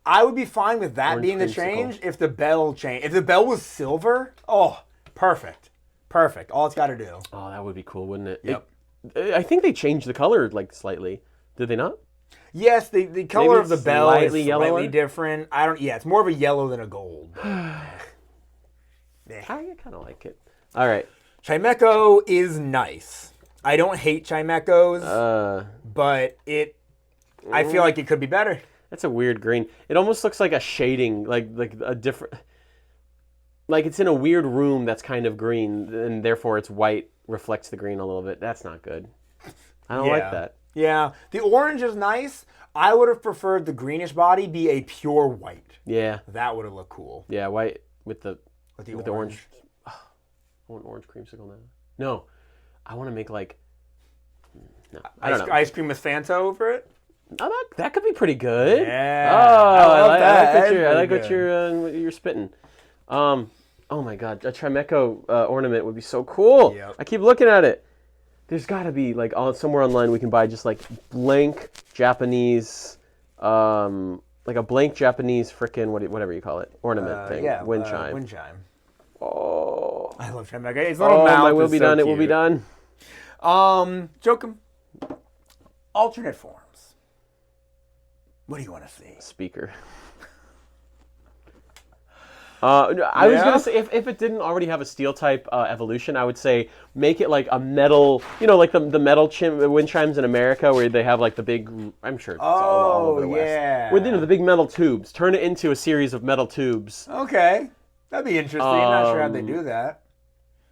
I would be fine with that being the change if the bell changed. If the bell was silver, oh, perfect. Perfect. All it's got to do. Oh, that would be cool, wouldn't it? Yep. I think they changed the color like slightly. Did they not? Yes, the color of the bell is slightly slightly different. Yeah, it's more of a yellow than a gold. I kind of like it. All right. Chimecho is nice. I don't hate Chimechos, but I feel like it could be better. That's a weird green. It almost looks like a shading, like a different, like it's in a weird room that's kind of green, and therefore it's white reflects the green a little bit. That's not good. I don't like that. Yeah, the orange is nice. I would have preferred the greenish body be a pure white. Yeah. That would have looked cool. Yeah, white with the orange. Oh, I want orange creamsicle now. No, I want to make like. No, I don't know. Ice cream with Fanta over it. Oh, that could be pretty good. Yeah. Oh, I like that. what you're spitting. Oh my God, a Chimecho ornament would be so cool. Yep. I keep looking at it. There's got to be like somewhere online we can buy just like blank Japanese, like a blank Japanese frickin' whatever you call it, ornament thing. Yeah, wind chime. Wind chime. Oh, I love Chimecho. It's little mouth. my will be so done. Cute. It will be done. Jokum. Alternate forms. What do you want to see? Speaker. I was gonna say if it didn't already have a steel type evolution, I would say make it like a metal, like the metal wind chimes in America where they have like the big. I'm sure it's all over the West. With the big metal tubes. Turn it into a series of metal tubes. Okay, that'd be interesting. I'm not sure how they do that.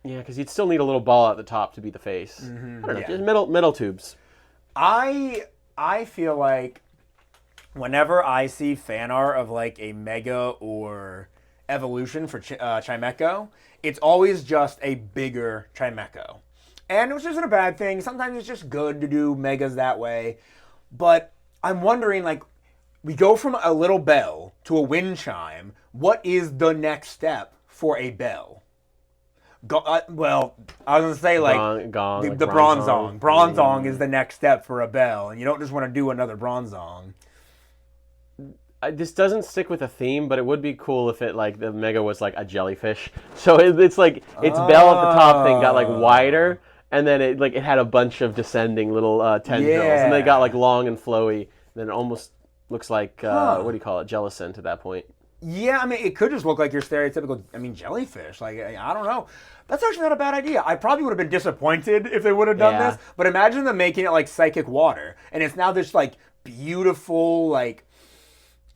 Yeah, because you'd still need a little ball at the top to be the face. Mm-hmm. I don't know, just metal tubes. I feel like whenever I see fan art of like a Mega or Evolution for Chimecho, it's always just a bigger Chimecho. And which isn't a bad thing. Sometimes it's just good to do Megas that way. But I'm wondering, like, we go from a little bell to a wind chime. What is the next step for a bell? Well, I was going to say, like, gong, the bronzong. Bronzong is the next step for a bell. And you don't just want to do another bronzong. This doesn't stick with a theme, but it would be cool if it like the Mega was like a jellyfish. So it's like its bell at the top thing got like wider, and then it had a bunch of descending little tendrils, and they got like long and flowy. And then it almost looks like what do you call it, jellicent at that point. Yeah, I mean it could just look like your stereotypical jellyfish. Like I don't know. That's actually not a bad idea. I probably would have been disappointed if they would have done this. But imagine them making it like psychic water, and it's now this like beautiful like.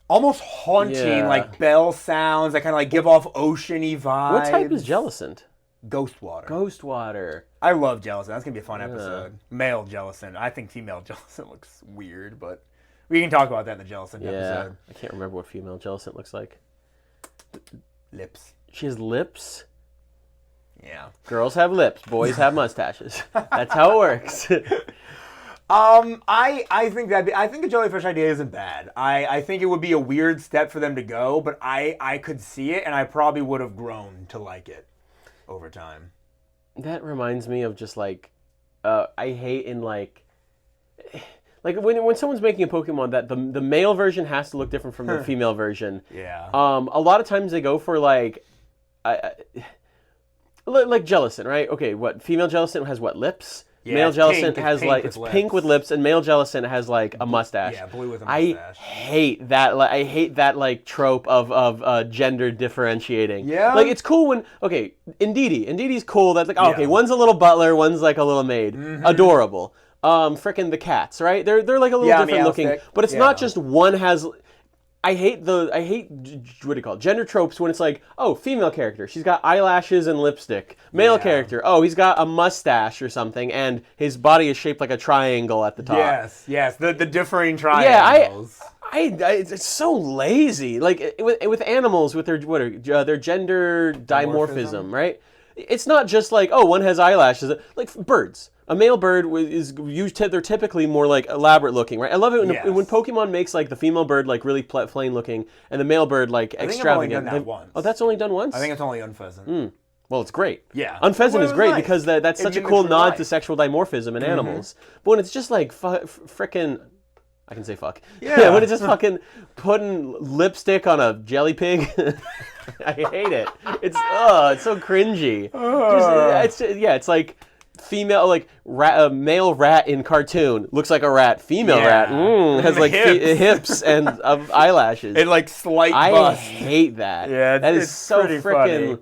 Almost haunting, like bell sounds that kind of like give off oceany vibes. What type is jellicent? Ghost water. Ghost water. I love Jellicent. That's going to be a fun episode. Male Jellicent. I think female Jellicent looks weird, but we can talk about that in the Jellicent episode. I can't remember what female Jellicent looks like. Lips. She has lips? Yeah. Girls have lips. Boys have mustaches. That's how it works. I think I think the jellyfish idea isn't bad. I think it would be a weird step for them to go, but I could see it, and I probably would have grown to like it over time. That reminds me of just like, I hate in like when someone's making a Pokemon that the male version has to look different from the female version. Yeah. A lot of times they go for like Jellicent, right? Okay, what female Jellicent has what lips? Yeah, male Jellicent has like it's pink with lips, and male Jellicent has like a mustache. Yeah, blue with a mustache. I hate that. I hate that like trope of gender differentiating. Yeah. Like it's cool when Indeedie's cool. That's like okay, one's a little butler, one's like a little maid. Mm-hmm. Adorable. Frickin' the cats, right? They're like a little different looking, but it's not just one has. I hate what do you call it? Gender tropes when it's like, oh, female character, she's got eyelashes and lipstick. Male character, oh, he's got a mustache or something, and his body is shaped like a triangle at the top. Yes, the differing triangles. It's so lazy. Like with animals, with their gender dimorphism, right? It's not just like, oh, one has eyelashes. Like birds. A male bird is used. They're typically more like elaborate looking, right? I love it when Pokemon makes like the female bird like really plain looking, and the male bird like extravagant. I think I've only done that once. Oh, that's only done once. I think it's only Unpheasant. Well, it's great. Yeah, Unpheasant is great because that's such a cool nod life. to sexual dimorphism in animals. But when it's just like frickin', I can say fuck. Yeah. When it's just fucking putting lipstick on a jelly pig. I hate it. It's so cringy. It's like female, like male rat in cartoon looks like a rat. Female rat has like hips and eyelashes. And like slight I bust. hate that. Yeah, that is so freaking. funny.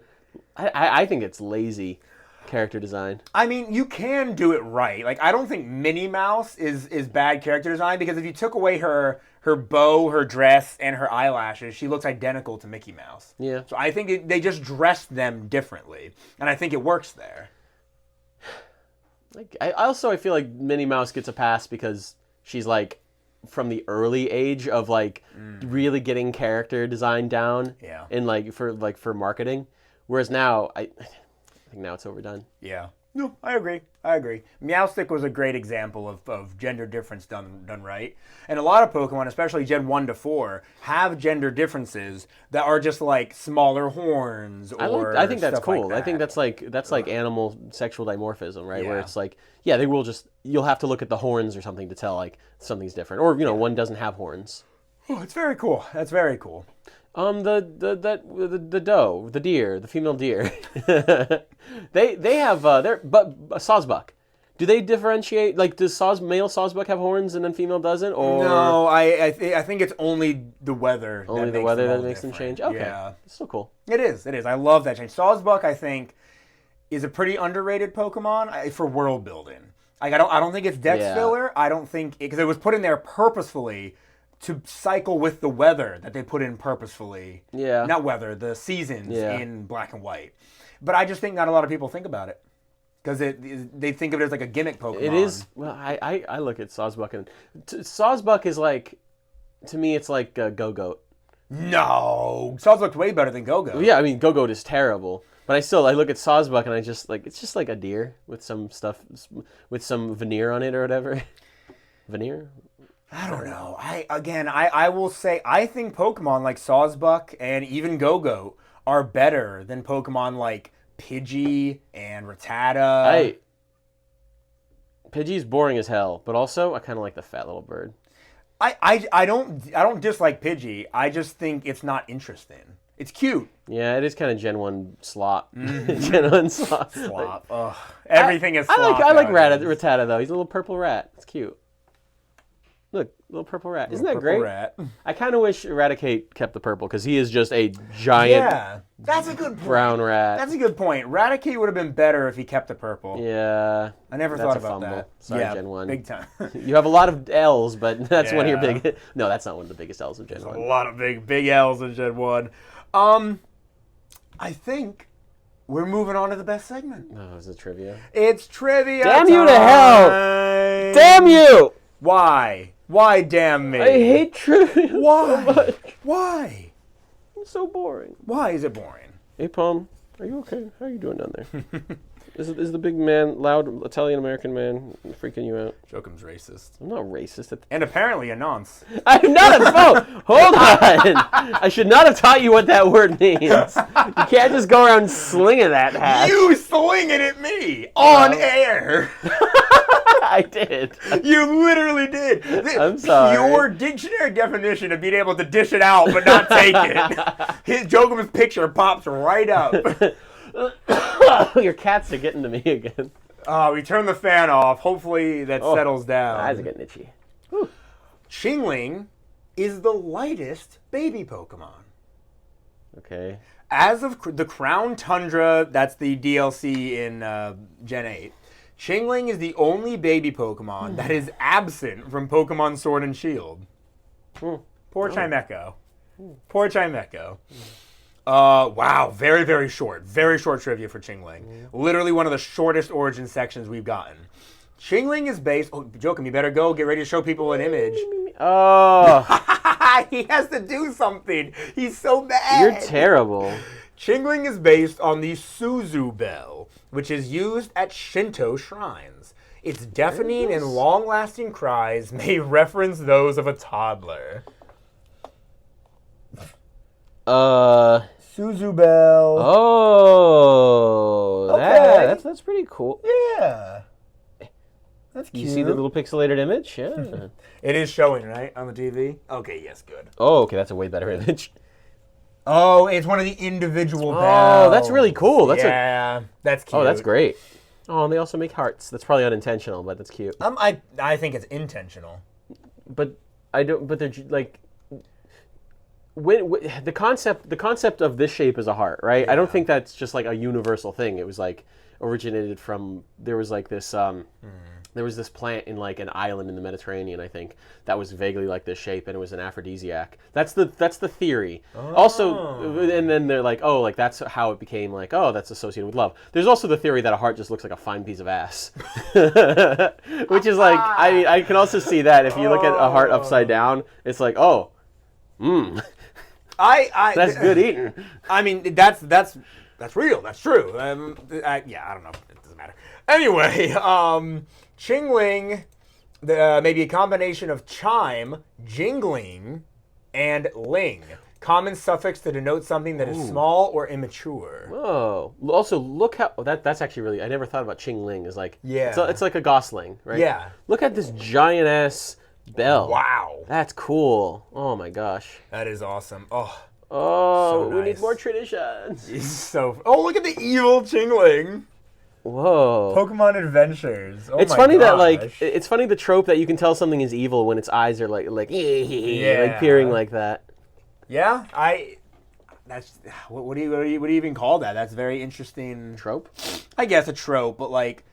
I think it's lazy character design. I mean, you can do it right. Like, I don't think Minnie Mouse is bad character design, because if you took away her bow, her dress, and her eyelashes, she looks identical to Mickey Mouse. Yeah. So I think they just dressed them differently, and I think it works there. Like, I feel like Minnie Mouse gets a pass because she's like from the early age of like really getting character design down. Yeah. And for marketing, whereas now I think now it's overdone. Yeah. No, I agree. Meowstic was a great example of gender difference done right. And a lot of Pokemon, especially Gen 1 to 4, have gender differences that are just like smaller horns or I think that's stuff cool. like that. I think that's like animal sexual dimorphism, right? Yeah. Where it's like, they will just, you'll have to look at the horns or something to tell like something's different. Or, one doesn't have horns. Oh, it's very cool. That's very cool. The doe, the deer, the female deer, they have but Sawsbuck. Do they differentiate? Like, does male Sawsbuck have horns and then female doesn't? Or no, I think it's only the weather. Only the weather that makes them change. Okay, yeah, it's so cool. It is. I love that change. Sawsbuck, I think, is a pretty underrated Pokemon for world building. Like, I don't think it's Dex filler. I don't think because it was put in there purposefully to cycle with the weather that they put in purposefully. Yeah. Not weather, the seasons in Black and White. But I just think not a lot of people think about it. Because they think of it as like a gimmick Pokemon. It is. Well, I look at Sawsbuck and Sawsbuck is like, to me, it's like Go-Goat. No, Sawsbuck's way better than Go-Goat. Yeah, I mean Go-Goat is terrible, but I look at Sawsbuck and I just like, it's just like a deer with some stuff, with some veneer on it or whatever. Veneer. I don't know. I will say I think Pokemon like Sawsbuck and even Go-Goat are better than Pokemon like Pidgey and Rattata. Pidgey's boring as hell, but also I kind of like the fat little bird. I don't dislike Pidgey. I just think it's not interesting. It's cute. Yeah, it is kind of Gen 1 slop. Gen 1 slop. Slop. Ugh. Everything is slop. I like Rattata though. He's a little purple rat. It's cute. Look, little purple rat. Isn't that great? Rat. I kind of wish Eradicate kept the purple because he is just a giant that's a good point. brown rat. That's a good point. Raticate would have been better if he kept the purple. Yeah. I never thought about that. Sorry, Gen 1. Big time. You have a lot of L's, but that's one of your big... No, that's not one of the biggest L's of Gen 1. A lot of big L's in Gen 1. I think we're moving on to the best segment. Oh, is it trivia? It's trivia Damn time. you to hell! Damn you! Why? Why damn me? I hate trivia Why? so much. Why? It's so boring. Why is it boring? Hey, Palm, are you okay? How are you doing down there? Is the big man, loud Italian-American man freaking you out? Jokum's racist. I'm not racist. And apparently a nonce. I'm not a... Hold on! I should not have taught you what that word means. You can't just go around slinging that hat. You slinging at me on air. I did. You literally did. I'm sorry. Your dictionary definition of being able to dish it out but not take it. Jokum's picture pops right up. Your cats are getting to me again. We turned the fan off. Hopefully that settles down. My eyes are getting itchy. Whew. Chingling is the lightest baby Pokemon. Okay. As of the Crown Tundra, that's the DLC in Gen 8, Chingling is the only baby Pokemon that is absent from Pokemon Sword and Shield. Poor Chimecho. Poor Chimecho. Wow, very, very short. Very short trivia for Chingling. Literally one of the shortest origin sections we've gotten. Chingling is based... Oh, Jokum, you better go. Get ready to show people an image. Oh. He has to do something. He's so mad. You're terrible. Chingling is based on the Suzu bell, which is used at Shinto shrines. Its deafening and long-lasting cries may reference those of a toddler. Suzu bell. Oh. Okay. That's pretty cool. Yeah. That's cute. You see the little pixelated image? Yeah. It is showing, right, on the TV? Okay, yes, good. Oh, okay, that's a way better image. Oh, it's one of the individual bells. Oh, that's really cool. That's that's cute. Oh, that's great. Oh, and they also make hearts. That's probably unintentional, but that's cute. I think it's intentional. But I don't. But they're like, when the concept of this shape is a heart, right? Yeah. I don't think that's just like a universal thing. It was like originated from there was like this there was this plant in like an island in the Mediterranean, I think, that was vaguely like this shape, and it was an aphrodisiac. That's the theory. Oh. Also, and then they're like, oh, like that's how it became like, oh, that's associated with love. There's also the theory that a heart just looks like a fine piece of ass, which is like, I mean, I can also see that if you look at a heart upside down, it's like, oh, that's good eating. I mean, that's real. That's true. Yeah, I don't know. It doesn't matter. Anyway, Chingling, maybe a combination of chime, jingling, and ling. Common suffix to denote something that is small or immature. Oh, also look how that's actually really. I never thought about Ching Ling as like. Yeah. It's like a gosling, right? Yeah. Look at this giant ass bell. Wow. That's cool. Oh my gosh. That is awesome. Oh. Oh, So we need nice. more traditions. Oh, look at the evil Chingling. Whoa. Pokemon Adventures. Oh It's my funny that gosh. like it's funny the trope that you can tell something is evil when its eyes are like like peering like that. Yeah, that's what do you even call that? That's very interesting. Trope? I guess a trope, but like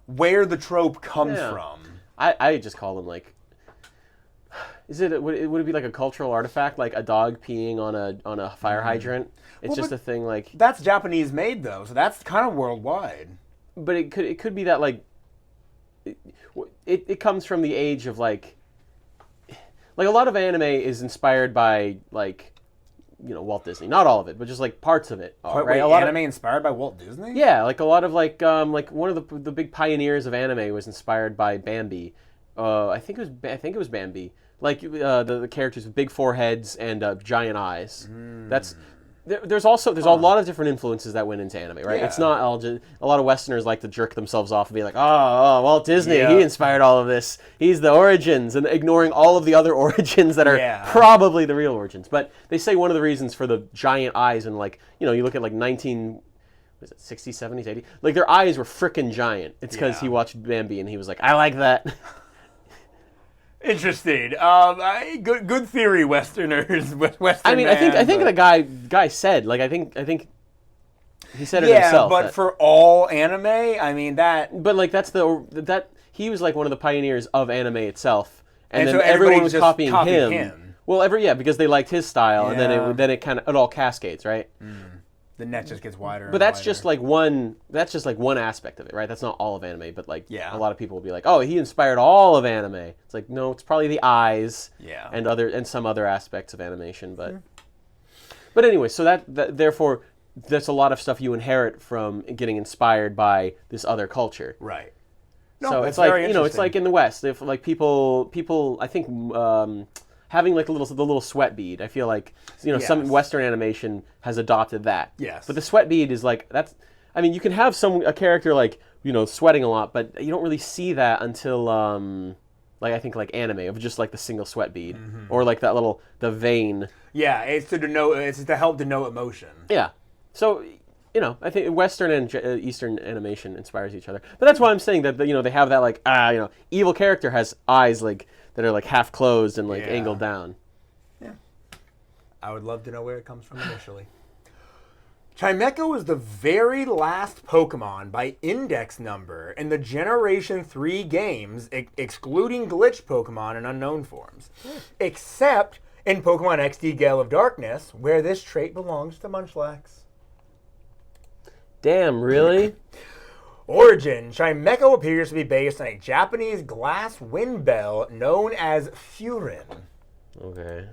where the trope comes Yeah. from. I just call them like. Would it be like a cultural artifact, like a dog peeing on a fire hydrant? It's just a thing like. That's Japanese made though, so that's kind of worldwide. But it could be that like. It comes from the age of like a lot of anime is inspired by like, Walt Disney. Not all of it, but just like parts of it. Right? Wait, a lot anime inspired by Walt Disney? Yeah, like a lot of like one of the big pioneers of anime was inspired by Bambi. I think it was Bambi. Like the characters with big foreheads and giant eyes. That's there's a lot of different influences that went into anime, right? Yeah. It's not all just a lot of Westerners like to jerk themselves off and be like, oh Walt Disney, he inspired all of this. He's the origins, and ignoring all of the other origins that are probably the real origins. But they say one of the reasons for the giant eyes and like you look at like 1960s, 70s, 80s, like their eyes were frickin' giant. It's because he watched Bambi and he was like, I like that. Interesting. Good theory, Westerners. Western. I mean, I think the guy said like I think he said it himself. Yeah, but for all anime, I mean that. But like that he was like one of the pioneers of anime itself, and then so everyone was just copying copied him. Well, because they liked his style, and then it all cascades, right? The net just gets wider. But that's just like one. That's just like one aspect of it, right? That's not all of anime, but like a lot of people will be like, "Oh, he inspired all of anime." It's like no, it's probably the eyes, and some other aspects of animation, but anyway, so that therefore that's a lot of stuff you inherit from getting inspired by this other culture, right? No, so it's like it's like in the West, if like people, I think. Having like the little sweat bead, I feel like some Western animation has adopted that. Yes. But the sweat bead is like that's. I mean, you can have a character like sweating a lot, but you don't really see that until like I think like anime of just like the single sweat bead or like that the vein. Yeah, it's to help denote emotion. Yeah. So I think Western and Eastern animation inspires each other, but that's why I'm saying that they have that like evil character has eyes like. That are like half closed and like angled down. Yeah. I would love to know where it comes from initially. Chimecho is the very last Pokemon by index number in the Generation 3 games, excluding glitch Pokemon and unknown forms. Except in Pokemon XD Gale of Darkness, where this trait belongs to Munchlax. Damn, really? Origin. Chimecho appears to be based on a Japanese glass wind bell known as Furin. Okay.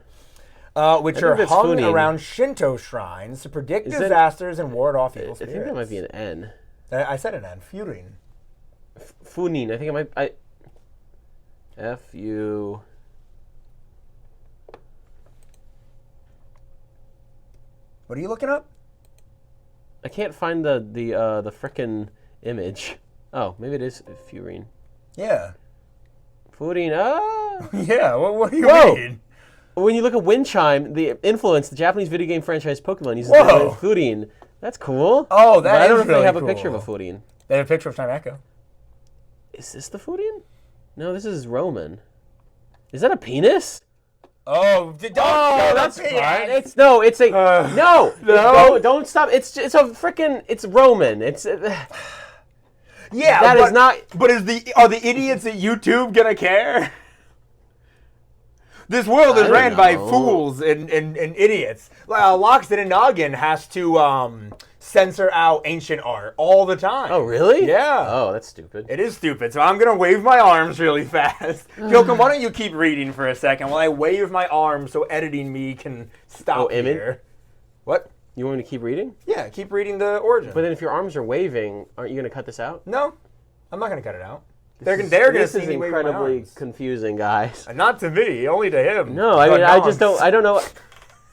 Which are hung around Shinto shrines to predict disasters and ward off evil spirits. I think that might be an N. I said an N. Furin. Funin. I think it might... F-U... What are you looking up? I can't find the frickin' image. Oh, maybe it is Furin. Yeah. Fooding, Yeah, what do you Whoa. mean? When you look at Wind Chime, the Japanese video game franchise Pokemon uses Whoa. the word Fooding. That's cool. Oh, But I don't know if really they have cool. a picture of a Fooding. They have a picture of Chimecho. Is this the Fooding? No, this is Roman. Is that a penis? Oh, That's fine. It's a no. Don't stop. It's a freaking. It's Roman. It's yeah. That is not. But are the idiots at YouTube gonna care? This world is ran by fools and idiots. Loxton and Noggin has to censor out ancient art all the time. Oh, really? Yeah. Oh, that's stupid. It is stupid, so I'm going to wave my arms really fast. Jokum, why don't you keep reading for a second while I wave my arms so editing me can stop here. What? You want me to keep reading? Yeah, keep reading the origin. But then if your arms are waving, aren't you going to cut this out? No, I'm not going to cut it out. They're going to see me wave my arms. This is incredibly confusing, guys. Not to me, only to him. No, I mean, I don't know.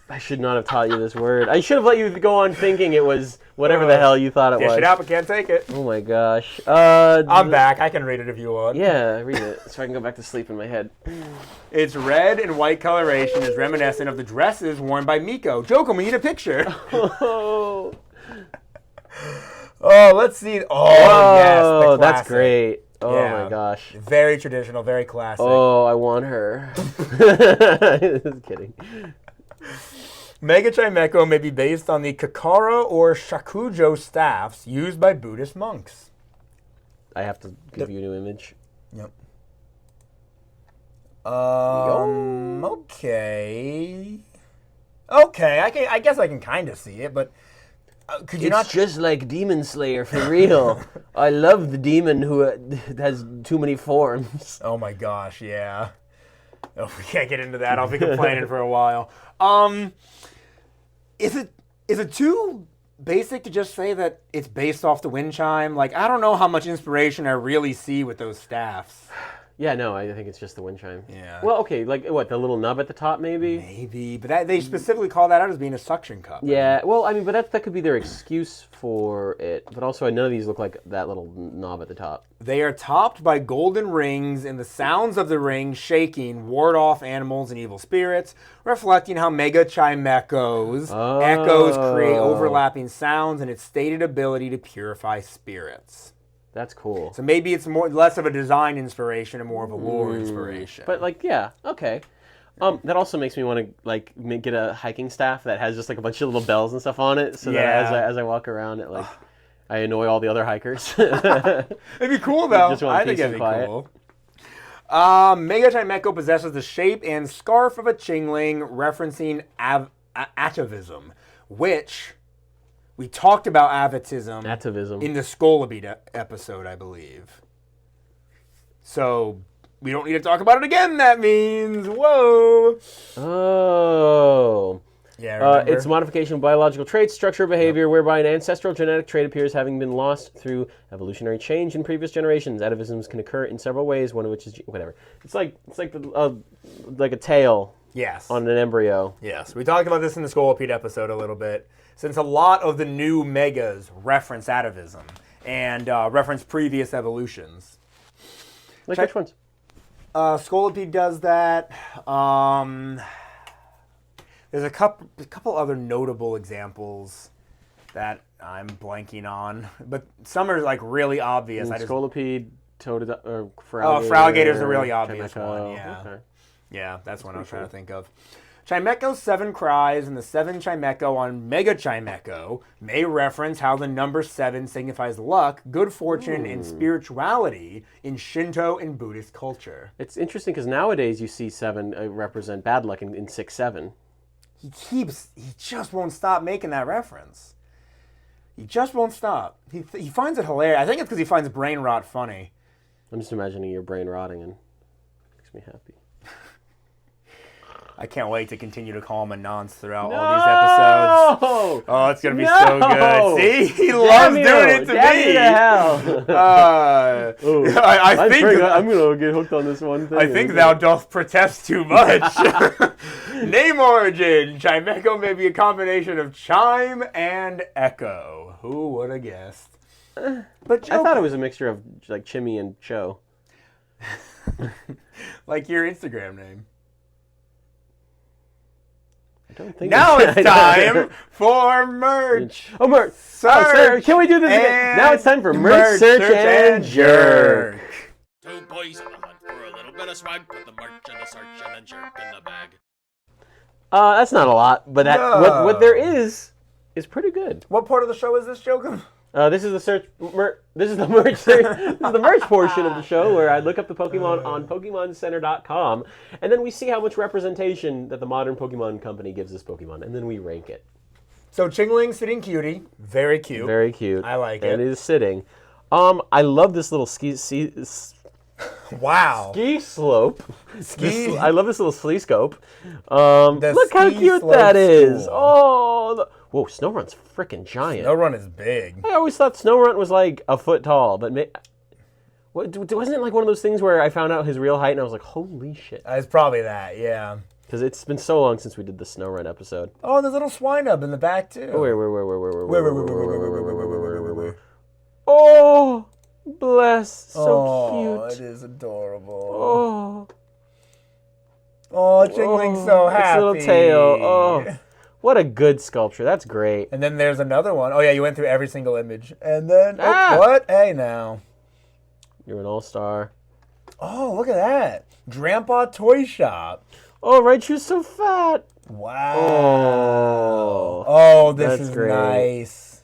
I should not have taught you this word. I should have let you go on thinking it was whatever the hell you thought it was. Dish it out, but can't take it. Oh my gosh. I'm back. I can read it if you want. Yeah, read it so I can go back to sleep in my head. Its red and white coloration is reminiscent of the dresses worn by Miko. Jokum, we need a picture. Oh, let's see. Oh, yes, the classic. That's great. Oh Yeah. my gosh. Very traditional, very classic. Oh, I want her. Just kidding. Mega Chimecho may be based on the Kakara or Shakujo staffs used by Buddhist monks. I have to give you a new image. Yep. Okay. Okay, I guess I can kind of see it, but could you It's just like Demon Slayer for real. I love the demon who has too many forms. Oh my gosh, yeah. Oh, we can't get into that. I'll be complaining for a while. Is it too basic to just say that it's based off the wind chime? Like, I don't know how much inspiration I really see with those staffs. Yeah, no, I think it's just the wind chime. Yeah. Well, okay, like what, the little nub at the top maybe? Maybe, but they specifically call that out as being a suction cup. Yeah, well, I mean, but that could be their excuse for it. But also, none of these look like that little knob at the top. They are topped by golden rings, and the sounds of the rings shaking ward off animals and evil spirits, reflecting how Mega Chimecho's echoes create overlapping sounds and its stated ability to purify spirits. That's cool. So maybe it's less of a design inspiration and more of a lore inspiration. But like, yeah, okay. That also makes me want to like get a hiking staff that has just like a bunch of little bells and stuff on it, so that as I walk around, it like I annoy all the other hikers. It'd be cool though. Just want I think peace it'd and be quiet. cool. Mega Chimecho possesses the shape and scarf of a Chingling, referencing atavism, which we talked about atavism in the Skullbeat episode, I believe. So we don't need to talk about it again. That means, whoa. Oh. Yeah, remember? It's modification of biological traits, structure, behavior, whereby an ancestral genetic trait appears having been lost through evolutionary change in previous generations. Atavisms can occur in several ways, one of which is whatever. It's like a tail. Yes. On an embryo. Yes. We talked about this in the Skullbeat episode a little bit. Since a lot of the new megas reference atavism and reference previous evolutions. Like which ones? Skullbeat does that. There's a couple other notable examples that I'm blanking on, but some are like really obvious. Scolipede, Fraligator. Oh, Fraligator's the really obvious Chimecho. one. Yeah, Okay. Yeah, that's what I was trying to think of. Chimecho's 7 cries and the 7 Chimecho on Mega Chimecho may reference how the number 7 signifies luck, good fortune, and spirituality in Shinto and Buddhist culture. It's interesting because nowadays you see 7 represent bad luck in 6-7. He just won't stop making that reference. He just won't stop. He finds it hilarious. I think it's because he finds brain rot funny. I'm just imagining your brain rotting and it makes me happy. I can't wait to continue to call him a nonce throughout all these episodes. Oh, it's going to be so good. See? He loves doing it to Damn me. you to hell. I think I'm going to get hooked on this one thing. I think thou doth protest too much. Name origin. Chimecho may be a combination of chime and echo. Who would have guessed? But I thought it was a mixture of like Chimmy and Cho. Like your Instagram name. I don't think Now it's time for merch. Oh, merch. Search. Can we do this again? Now it's time for merch, search, and jerk. Two boys on the hunt for a little bit of swag. Put the merch in the search and then jerk in the bag. That's not a lot, but what there is pretty good. What part of the show is this, Jokum? This is the this is the merch search. This is the merch portion of the show where I look up the Pokemon on PokemonCenter.com, and then we see how much representation that the modern Pokemon company gives this Pokemon, and then we rank it. So Chingling sitting cutie, very cute. Very cute. I like it. And it is sitting. I love this little ski Wow. slope. Ski. I love this little ski scope. Look how ski cute slope that is. school. Oh, whoa! Snowrunt's freaking giant. Snowrun is big. I always thought Snowrunt was like a foot tall, but wasn't it like one of those things where I found out his real height and I was like, holy shit. It's probably that, yeah. Because it's been so long since we did the Snowrun episode. Oh, there's a little swine up in the back, too. Oh, where? Where? Oh, bless. So Oh, cute. it is adorable. Oh. Oh, Chingling's so happy. Its little tail. Oh. What a good sculpture. That's great. And then there's another one. Oh, yeah, you went through every single image. And then, Ah! what? Hey, now. You're an all-star. Oh, look at that. Grandpa Toy Shop. Oh, Raichu's so fat. Wow. Oh. Oh, this That's is great. nice.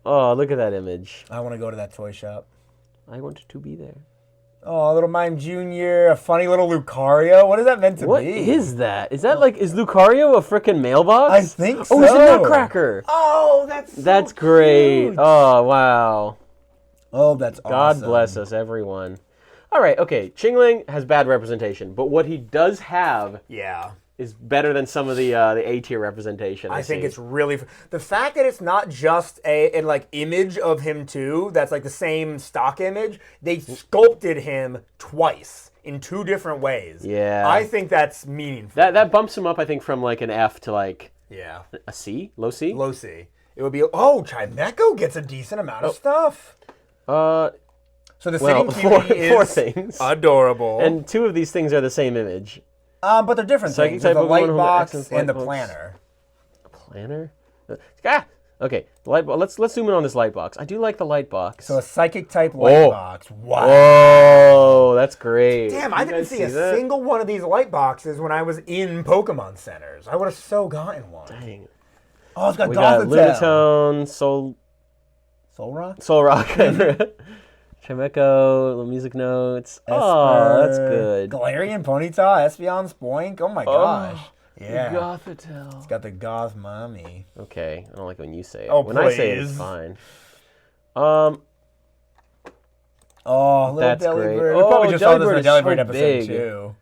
Oh, look at that image. I want to go to that toy shop. I want to be there. Oh, little Mime Jr., a funny little Lucario. What is that meant to What be? is that? Is that like, is Lucario a frickin' mailbox? I think so. Oh, he's a Nutcracker. Oh, that's That's great. cute. Oh, wow. Oh, that's God awesome. bless us, everyone. All right, okay. Chingling has bad representation, but what he does have Yeah. is better than some of the A tier representation. I think see. it's really the fact that it's not just an like image of him too. That's like the same stock image. They sculpted him twice in two different ways. Yeah. I think that's meaningful. that bumps him up, I think, from like an F to like Yeah. a C, low C. Low C. It would be. Oh, Chimecho gets a decent amount of stuff. So the Well, sitting cutie is four things, adorable, and two of these things are the same image. but they're different Psychic things. type There's the Pokemon light who box accents and the light box. planner. Planner. Okay. The light. Let's zoom in on this light box. I do like the light box. So a psychic type light box. Wow. Oh, that's great. Damn, You I didn't guys see a that? single one of these light boxes when I was in Pokemon centers. I would have so gotten one. Dang. Oh, it's got We got Gothitelle. Lunatone, Solrock? Soul Rock, Chimecho, little music notes. Oh, that's good. Galarian, Ponyta, Espeon, Spoink. Oh my gosh. Yeah. Gothitelle. It's got the Goth mommy. Okay, I don't like when you say it. Oh, when I say it, it's please. fine. Oh, little That's Delibird. great. We probably Oh, just saw this in the Delibird is Delibird so episode big. too.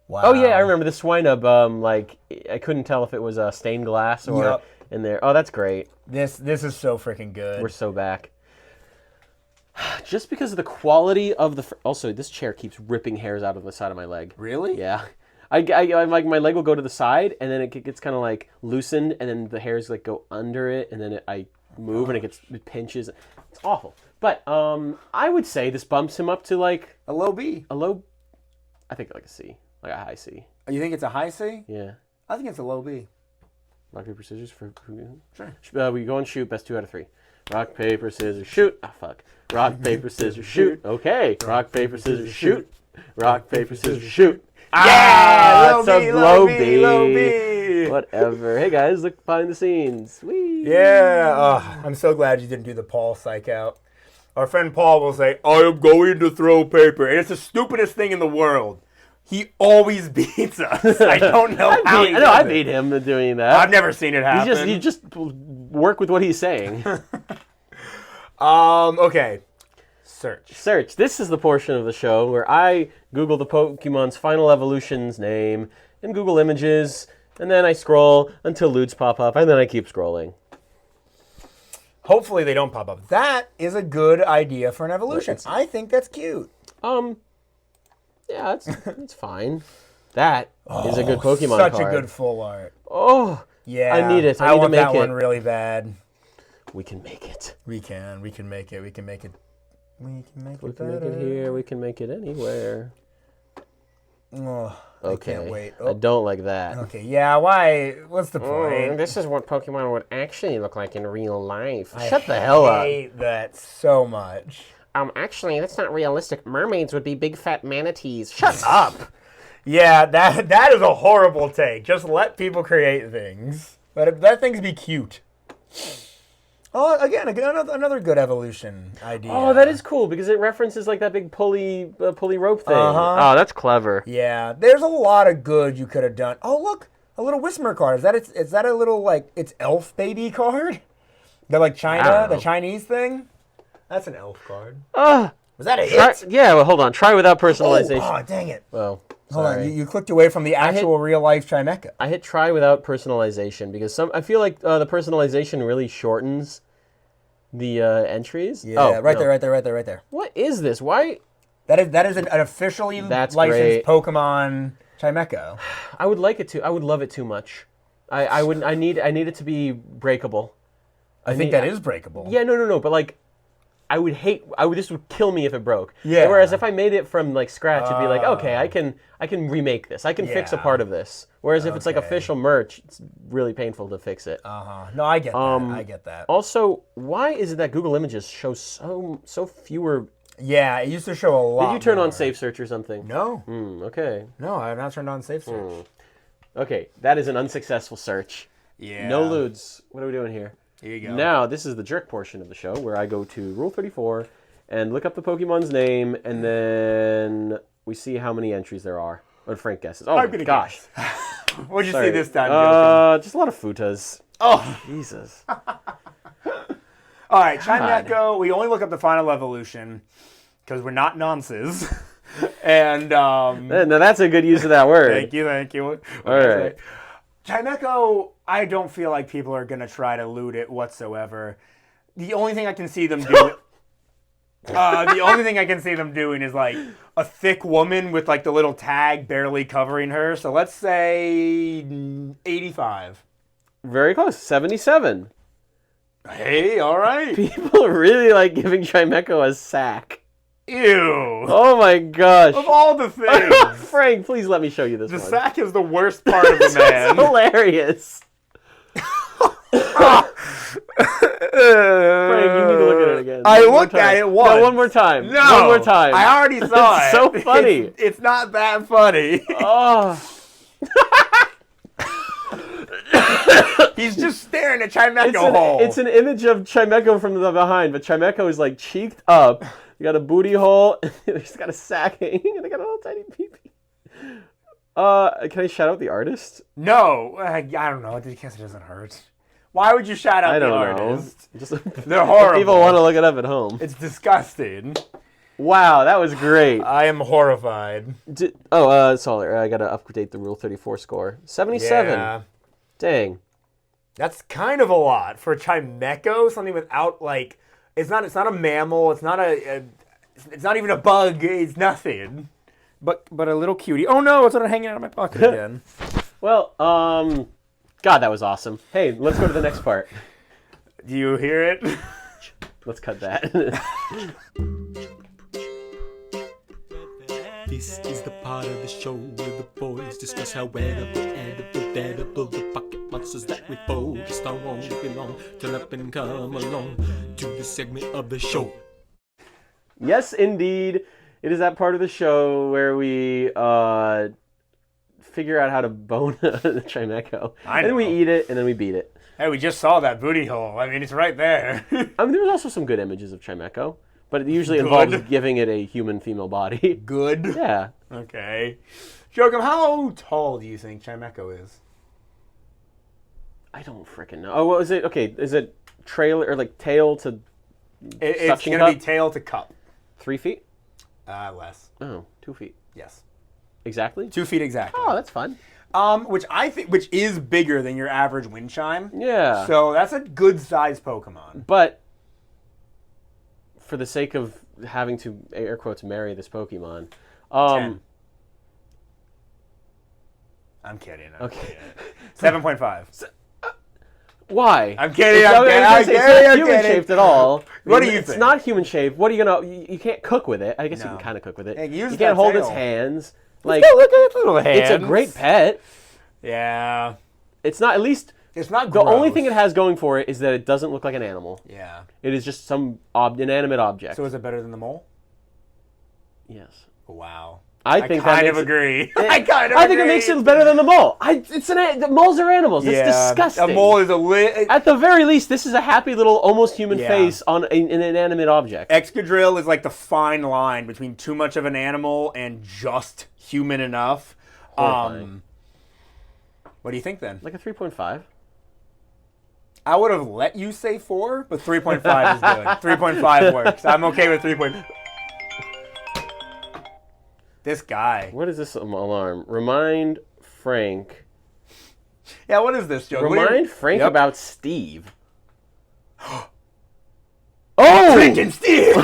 Wow. Oh yeah, I remember the Swinub. Like I couldn't tell if it was stained glass or Yep. in there. Oh, that's great. This is so freaking good. We're so back. Just because of the quality of the. Also, this chair keeps ripping hairs out of the side of my leg. Really? Yeah. I'm like my leg will go to the side and then it gets kind of like loosened and then the hairs like go under it and then I move and it pinches. It's awful. But I would say this bumps him up to like A low B. a low. I think like a C, like a high C. You think it's a high C? Yeah. I think it's a low B. Rock paper scissors for Sure. we go and shoot. Best 2 out of 3. Rock paper scissors shoot. Ah fuck. Rock paper scissors shoot. Okay. Rock paper scissors shoot. Rock paper scissors shoot. Yeah, That's a low low B, B. low B. Whatever. Hey guys, look behind the scenes. Whee. Yeah. I'm so glad you didn't do the Paul psych out. Our friend Paul will say, I am going to throw paper. And it's the stupidest thing in the world. He always beats us. I don't know how he does I it. beat him doing that. I've never seen it happen. You just work with what he's saying. Okay. Search. This is the portion of the show where I Google the Pokemon's final evolution's name and Google images, and then I scroll until lewds pop up, and then I keep scrolling. Hopefully they don't pop up. That is a good idea for an evolution. I think that's cute. Yeah, it's fine. That is a good Pokemon Such card. a good full art. Oh, Yeah. I need it. I I need to want make that it. one really bad. we can make it. We can make it. We can make it We can make We it can better. make it here. We can make it anywhere. Oh, Okay. I can't wait. I don't like that. Okay, yeah, why? What's the point? This is what Pokemon would actually look like in real life. Shut the hell up. I hate that so much. Actually, that's not realistic. Mermaids would be big fat manatees. Shut up. Yeah, that is a horrible take. Just let people create things. Let things be cute. Oh, again, another good evolution idea. Oh, that is cool because it references like that big pulley rope thing. Uh-huh. Oh, that's clever. Yeah, there's a lot of good you could have done. Oh, look, a little Whismer card. Is that a little like it's elf baby card? The like China, the Chinese thing. That's an elf card. Was that a hit? Yeah, well, hold on. Try without personalization. Oh, dang it. Well, Hold sorry. on, you clicked away from the actual real-life Chimecho. I hit try without personalization because I feel like the personalization really shortens the entries. Yeah, right there. What is this? Why? That is an officially licensed great. Pokemon Chimecho. I would like it to. I would love it too much. I would. I need it to be breakable. I think that is breakable. Yeah, no. But like, this would kill me if it broke. Yeah. Whereas if I made it from like scratch, it'd be like, okay, I can remake this. I can fix a part of this. Whereas if it's like official merch, it's really painful to fix it. No, I get that. I get that. Also, why is it that Google Images show so fewer? Yeah, it used to show a lot. Did you turn more. on Safe Search or something? No. Okay. No, I have not turned on Safe Search. Okay, that is an unsuccessful search. Yeah. No lewds. What are we doing here? Here you go. Now, this is the jerk portion of the show where I go to Rule 34 and look up the Pokemon's name, and then we see how many entries there are. Or Frank guesses. Oh, my gosh. What'd you see this time, Joe? Just a lot of futas. Oh. Jesus. All right, Chimecho, we only look up the final evolution because we're not nonces. And Now, that's a good use of that word. Thank you. All right. Chimecho, I don't feel like people are going to try to loot it whatsoever. The only thing I can see them do... doing is like a thick woman with like the little tag barely covering her. So let's say 85. Very close. 77. Hey, all right. People really like giving Chimecho a sack. Ew. Oh my gosh. Of all the things. Frank, please let me show you this The one. sack is the worst part of the man. It's hilarious. Frank, you need to look at it again. I looked at it once. No, one more time. No. One more time. I already saw it. It's so funny. It's not that funny. Oh. He's just staring at Chimecho hole. It's an image of Chimecho from the behind, but Chimecho is like cheeked up. You got a booty hole. He's got a sack hanging, and they got a little tiny peepee. Can I shout out the artist? No, I don't know. I guess it doesn't hurt. Why would you shout out the artist? Just, They're horrible. People want to look it up at home. It's disgusting. Wow, that was great. I am horrified. Sorry, I gotta update the Rule 34 score. 77. Yeah. Dang. That's kind of a lot for Chimecho. Something without like, it's not a mammal. It's not it's not even a bug. It's nothing. But a little cutie. Oh no! It's hanging out of my pocket again. Well, God, that was awesome. Hey, let's go to the next part. Do you hear it? Let's cut that. This is the part of the show where the boys discuss how edible the pocket monsters that we focused on won't belong. Turn up and come along to the segment of the show. Yes, indeed. It is that part of the show where we figure out how to bone the Chimecho. And then we eat it, and then we beat it. Hey, we just saw that booty hole. I mean, it's right there. I mean, there was also some good images of Chimecho, but it usually involves giving it a human female body. Good? Yeah. Okay. Joachim, how tall do you think Chimecho is? I don't freaking know. Oh, what was it? Okay, is it trailer or like tail to It's suction going to be cup? tail to cup. 3 feet? Less. Oh, 2 feet. Yes. Exactly? 2 feet exactly. Oh, that's fun. Which is bigger than your average wind chime. Yeah. So that's a good sized Pokemon. But for the sake of having to air quotes marry this Pokemon, 10. I'm kidding. Okay. 7.5. Why? I'm kidding. It's not human kidding. shaped at all. What do you It's think? not human shaped. What are you gonna? You can't cook with it. I guess you can kind of cook with it. Hey, use you that can't hold its tail. hands. Like Look at its little hands. it's a great pet. Yeah. It's not. At least It's not the only gross. thing it has going for it is that it doesn't look like an animal. Yeah. It is just some inanimate object. So is it better than the mole? Yes. Wow. I think that kind makes of agree. It, I kind of I think agree. it makes it better than the mole. The moles are animals. It's disgusting. A mole is a At the very least, this is a happy little, almost human Yeah. face on an inanimate object. Excadrill is like the fine line between too much of an animal and just human enough. Horrifying. What do you think then? Like a 3.5. I would have let you say 4, but 3.5 is good. 3.5 works. I'm okay with 3.5. This guy. What is this alarm? Remind Frank. Yeah, what is this, Joe? Remind Frank Yep. about Steve. Oh! Oh! Steve!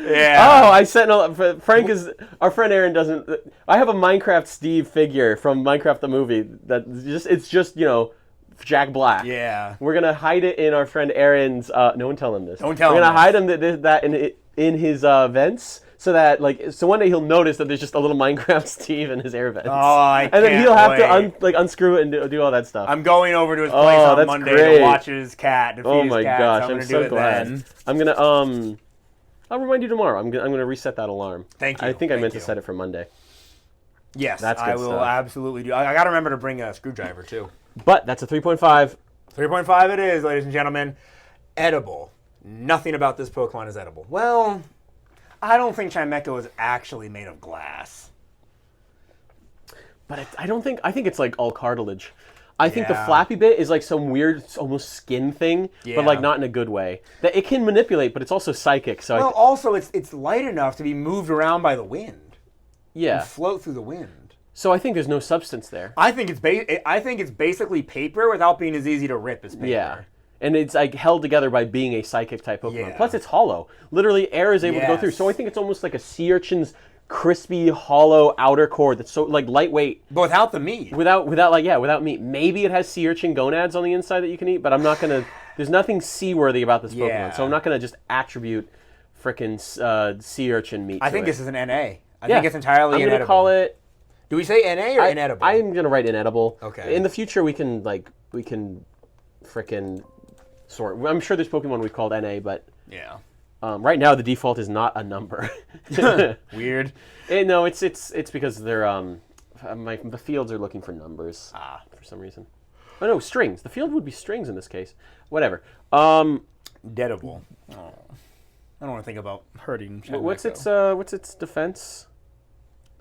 Yeah. Oh, I sent Frank is our friend Aaron doesn't. I have a Minecraft Steve figure from Minecraft the movie that it's just Jack Black. Yeah. We're gonna hide it in our friend Aaron's. No one tell him this. Don't tell We're him gonna this. hide him that in his vents so that so one day he'll notice that there's just a little Minecraft Steve in his air vents. Oh, I and then can't he'll have wait. to unscrew it and do all that stuff. I'm going over to his place Oh, on that's Monday great. to watch his cat. To feed Oh his my cat, gosh, so I'm I'm gonna so do it glad. then. I'm gonna I'll remind you tomorrow. I'm gonna reset that alarm. Thank you. I think I Thank meant you. to set it for Monday. Yes, That's I good will stuff. absolutely do. I got to remember to bring a screwdriver too. But that's a 3.5. 3.5 it is, ladies and gentlemen. Edible. Nothing about this Pokemon is edible. Well, I don't think Chimecho is actually made of glass. But I think it's like all cartilage. I think the Yeah. flappy bit is like some weird, almost skin thing, Yeah. but like not in a good way. That it can manipulate, but it's also psychic. So Well, also it's light enough to be moved around by the wind. yeah. And float through the wind. So I think there's no substance there. I think it's basically paper without being as easy to rip as paper. Yeah. And it's like held together by being a psychic type Pokemon. Yeah. It's hollow. Literally, air is able to go through. Yes. So I think it's almost like a sea urchin's crispy, hollow outer core that's so like lightweight. But without the meat. Without meat. Maybe it has sea urchin gonads on the inside that you can eat, but I'm not gonna. There's nothing seaworthy about this Pokemon, Yeah. so I'm not gonna just attribute frickin' sea urchin meat. I to think it. this is an NA. I Yeah. think it's entirely I'm gonna inedible. call it. Do we say NA or inedible? I'm gonna write inedible. Okay. In the future, we can frickin' sort. I'm sure there's Pokemon we've called NA, but Yeah. right now the default is not a number. Weird. No, it's because they're the fields are looking for numbers for some reason. Oh no, strings. The field would be strings in this case. Whatever. Deadable. Oh. I don't want to think about hurting Chimecho. What's its defense?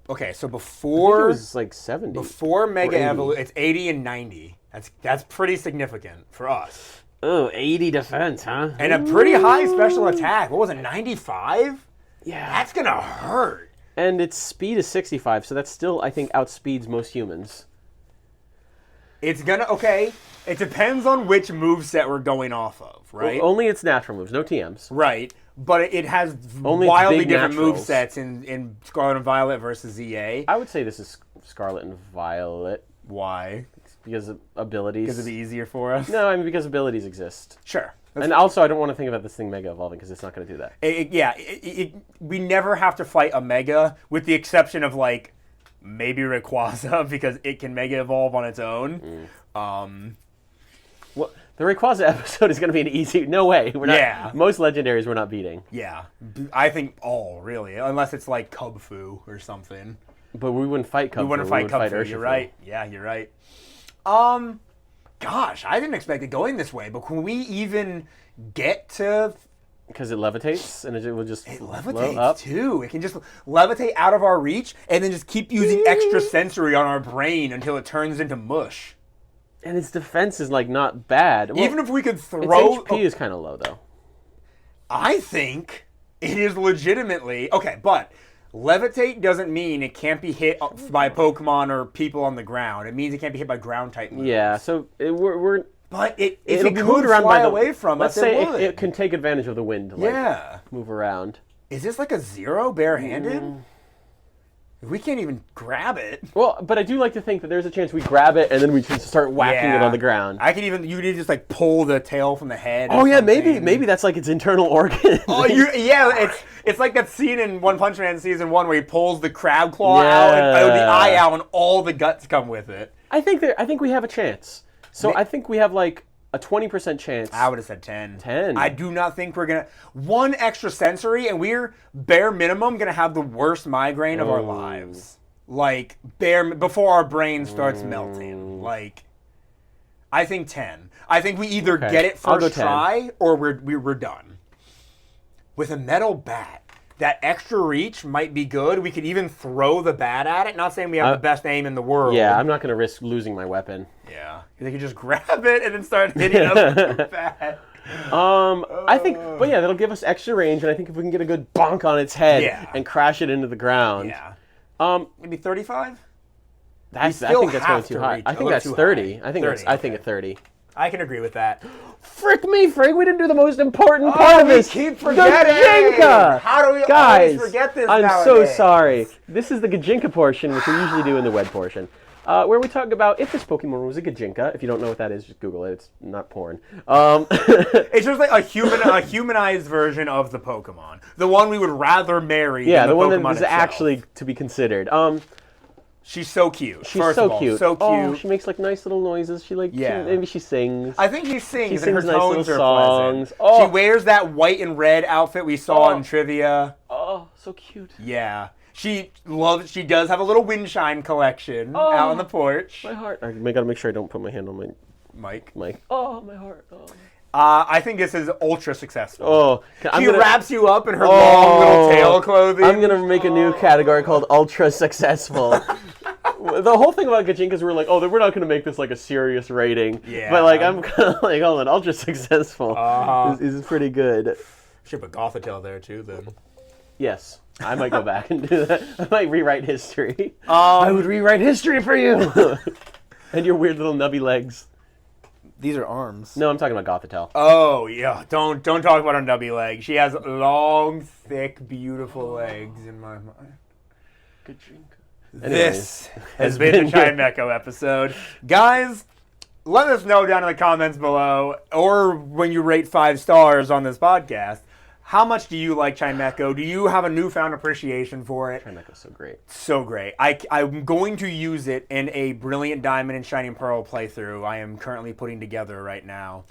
Okay, so I think it before was like 70. before Mega 80. Evolution, it's 80 and 90. That's pretty significant for us. Oh, 80 defense, huh? And a pretty high special attack. What was it, 95? Yeah. That's going to hurt. And its speed is 65, so that still, I think, outspeeds most humans. It's going to, okay, it depends on which moveset we're going off of, right? Well, only its natural moves, no TMs. Right, but it has Only its wildly big different naturals. movesets in Scarlet and Violet versus ZA. I would say this is Scarlet and Violet Why? because of abilities. Because it'd be easier for us? No, I mean because abilities exist. Sure. And also, I don't want to think about this thing Mega Evolving because it's not going to do that. We never have to fight a Mega, with the exception of, like, maybe Rayquaza, because it can Mega Evolve on its own. Well, the Rayquaza episode is going to be an easy. No way. We're not. Yeah. Most legendaries we're not beating. Yeah. I think all, really. Unless it's, like, Cubfu or something. But we wouldn't fight Cubfu. We wouldn't fight Cubfu. Urshifu. You're right. Yeah, you're right. Gosh, I didn't expect it going this way, but can we even get to... Because it levitates and it will just It float levitates, up. too. It can just levitate out of our reach and then just keep using extra sensory on our brain until it turns into mush. And its defense is like not bad. Well, Even if we could its throw... HP is kind of low though. I think it is legitimately... Okay, but levitate doesn't mean it can't be hit by Pokemon or people on the ground. It means it can't be hit by ground-type moves. Yeah. So we're But if it'll it be could moved around fly by the, away from let's us, say it would. it can take advantage of the wind to like Yeah. move around. Is this like a zero barehanded? We can't even grab it. Well, but I do like to think that there's a chance we grab it and then we can start whacking it on the ground. You need to just like pull the tail from the head. Oh yeah, maybe that's like its internal organ. Oh, it's like that scene in One Punch Man season 1 where he pulls the crab claw out and the eye out and all the guts come with it. I think we have a chance. So I think we have like a 20% chance. I would have said 10. 10. I do not think we're gonna one extra sensory, and we're bare minimum gonna have the worst migraine of our lives. Like before our brain starts melting. Like, I think 10. I think we either get it first try or we're done. With a metal bat, that extra reach might be good. We could even throw the bat at it. Not saying we have the best aim in the world. Yeah, I'm not going to risk losing my weapon. Yeah. They could just grab it and then start hitting us with the bat. I think, but yeah, that'll give us extra range, and I think if we can get a good bonk on its head and crash it into the ground. Yeah. Maybe 35? I think that's going too high. I think that's 30. I think at 30. I can agree with that. Frick me, Frank. We didn't do the most important part of this. Keep forgetting. Gajinka. How do we always forget this I'm nowadays? so sorry. This is the Gajinka portion, which we usually do in the web portion, where we talk about if this Pokemon was a Gajinka. If you don't know what that is, just Google it. It's not porn. It's just like a humanized version of the Pokemon. The one we would rather marry. Yeah, than the one Pokemon that is itself. actually to be considered. She's so cute. She's First so of all, cute. So cute. Oh, she makes like nice little noises. Maybe she sings. I think she sings, She and her sings nice tones little are songs. pleasant. Oh. She wears that white and red outfit we saw in trivia. Oh, so cute. Yeah. She does have a little windshine collection out on the porch. My heart. I gotta make sure I don't put my hand on my Mike. Oh, my heart. Oh. I think this is ultra successful. Oh, she wraps you up in her long little tail clothing. I'm gonna make a new category called ultra successful. The whole thing about Gajinkas, we're like, we're not gonna make this like a serious rating. Yeah. But like, I'm kind of like, hold on, ultra successful is pretty good. Should put Gothitelle there too, then. Yes, I might go back and do that. I might rewrite history. I would rewrite history for you. And your weird little nubby legs. These are arms. No, I'm talking about Gothitelle. Oh yeah, don't talk about her nubby legs. She has long, thick, beautiful legs in my mind. This has been the Chimecho episode. Guys, let us know down in the comments below, or when you rate 5 stars on this podcast, how much do you like Chimecho? Do you have a newfound appreciation for it? Chimecho's so great. So great. I'm going to use it in a Brilliant Diamond and Shining Pearl playthrough I am currently putting together right now.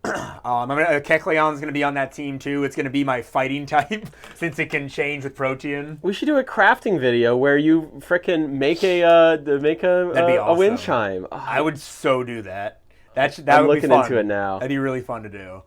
Kecleon's going to be on that team too. It's going to be my fighting type since it can change with Protean. We should do a crafting video where you frickin' make a awesome. wind chime. Oh, I would so do that. I'm would be fun. looking into it now. That'd be really fun to do.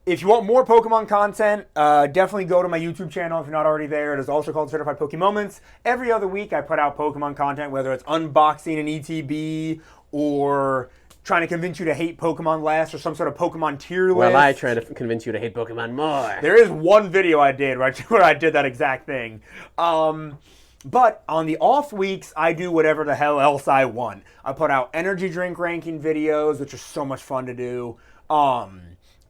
If you want more Pokemon content, definitely go to my YouTube channel if you're not already there. It is also called Certified Pokemoments. Every other week I put out Pokemon content, whether it's unboxing an ETB or trying to convince you to hate Pokemon less or some sort of Pokemon tier list. Well, I try to convince you to hate Pokemon more. There is one video I did where I did that exact thing. But on the off weeks, I do whatever the hell else I want. I put out energy drink ranking videos, which are so much fun to do.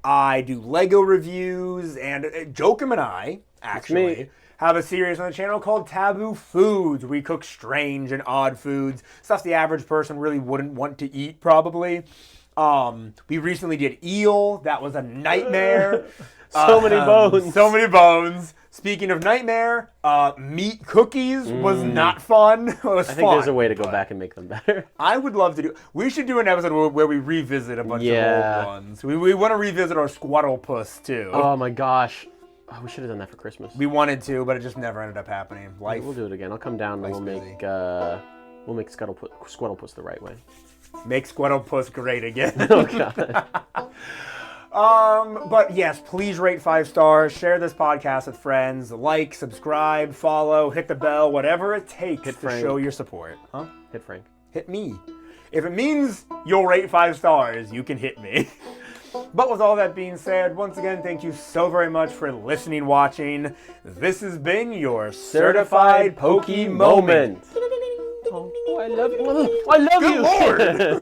I do Lego reviews, and Joachim and I, actually, have a series on the channel called Taboo Foods. We cook strange and odd foods, stuff the average person really wouldn't want to eat, probably. We recently did eel. That was a nightmare. So many bones. So many bones. Speaking of nightmare, meat cookies was not fun. It was I think there's a way to go back and make them better. I would love to do. We should do an episode where we revisit a bunch of old ones. We want to revisit our Squattlepuss too. Oh my gosh. Oh, we should have done that for Christmas. We wanted to, but it just never ended up happening. Life. We'll do it again. I'll come down and we'll make Squattlepuss the right way. Make Squattlepuss great again. Oh god. But yes, please rate 5 stars, share this podcast with friends, like, subscribe, follow, hit the bell, whatever it takes to show your support. Huh? Hit Frank. Hit me. If it means you'll rate 5 stars, you can hit me. But with all that being said, once again, thank you so very much for listening, watching. This has been your Certified Pokemon Moment. Oh, I love you. I love you. Good Lord!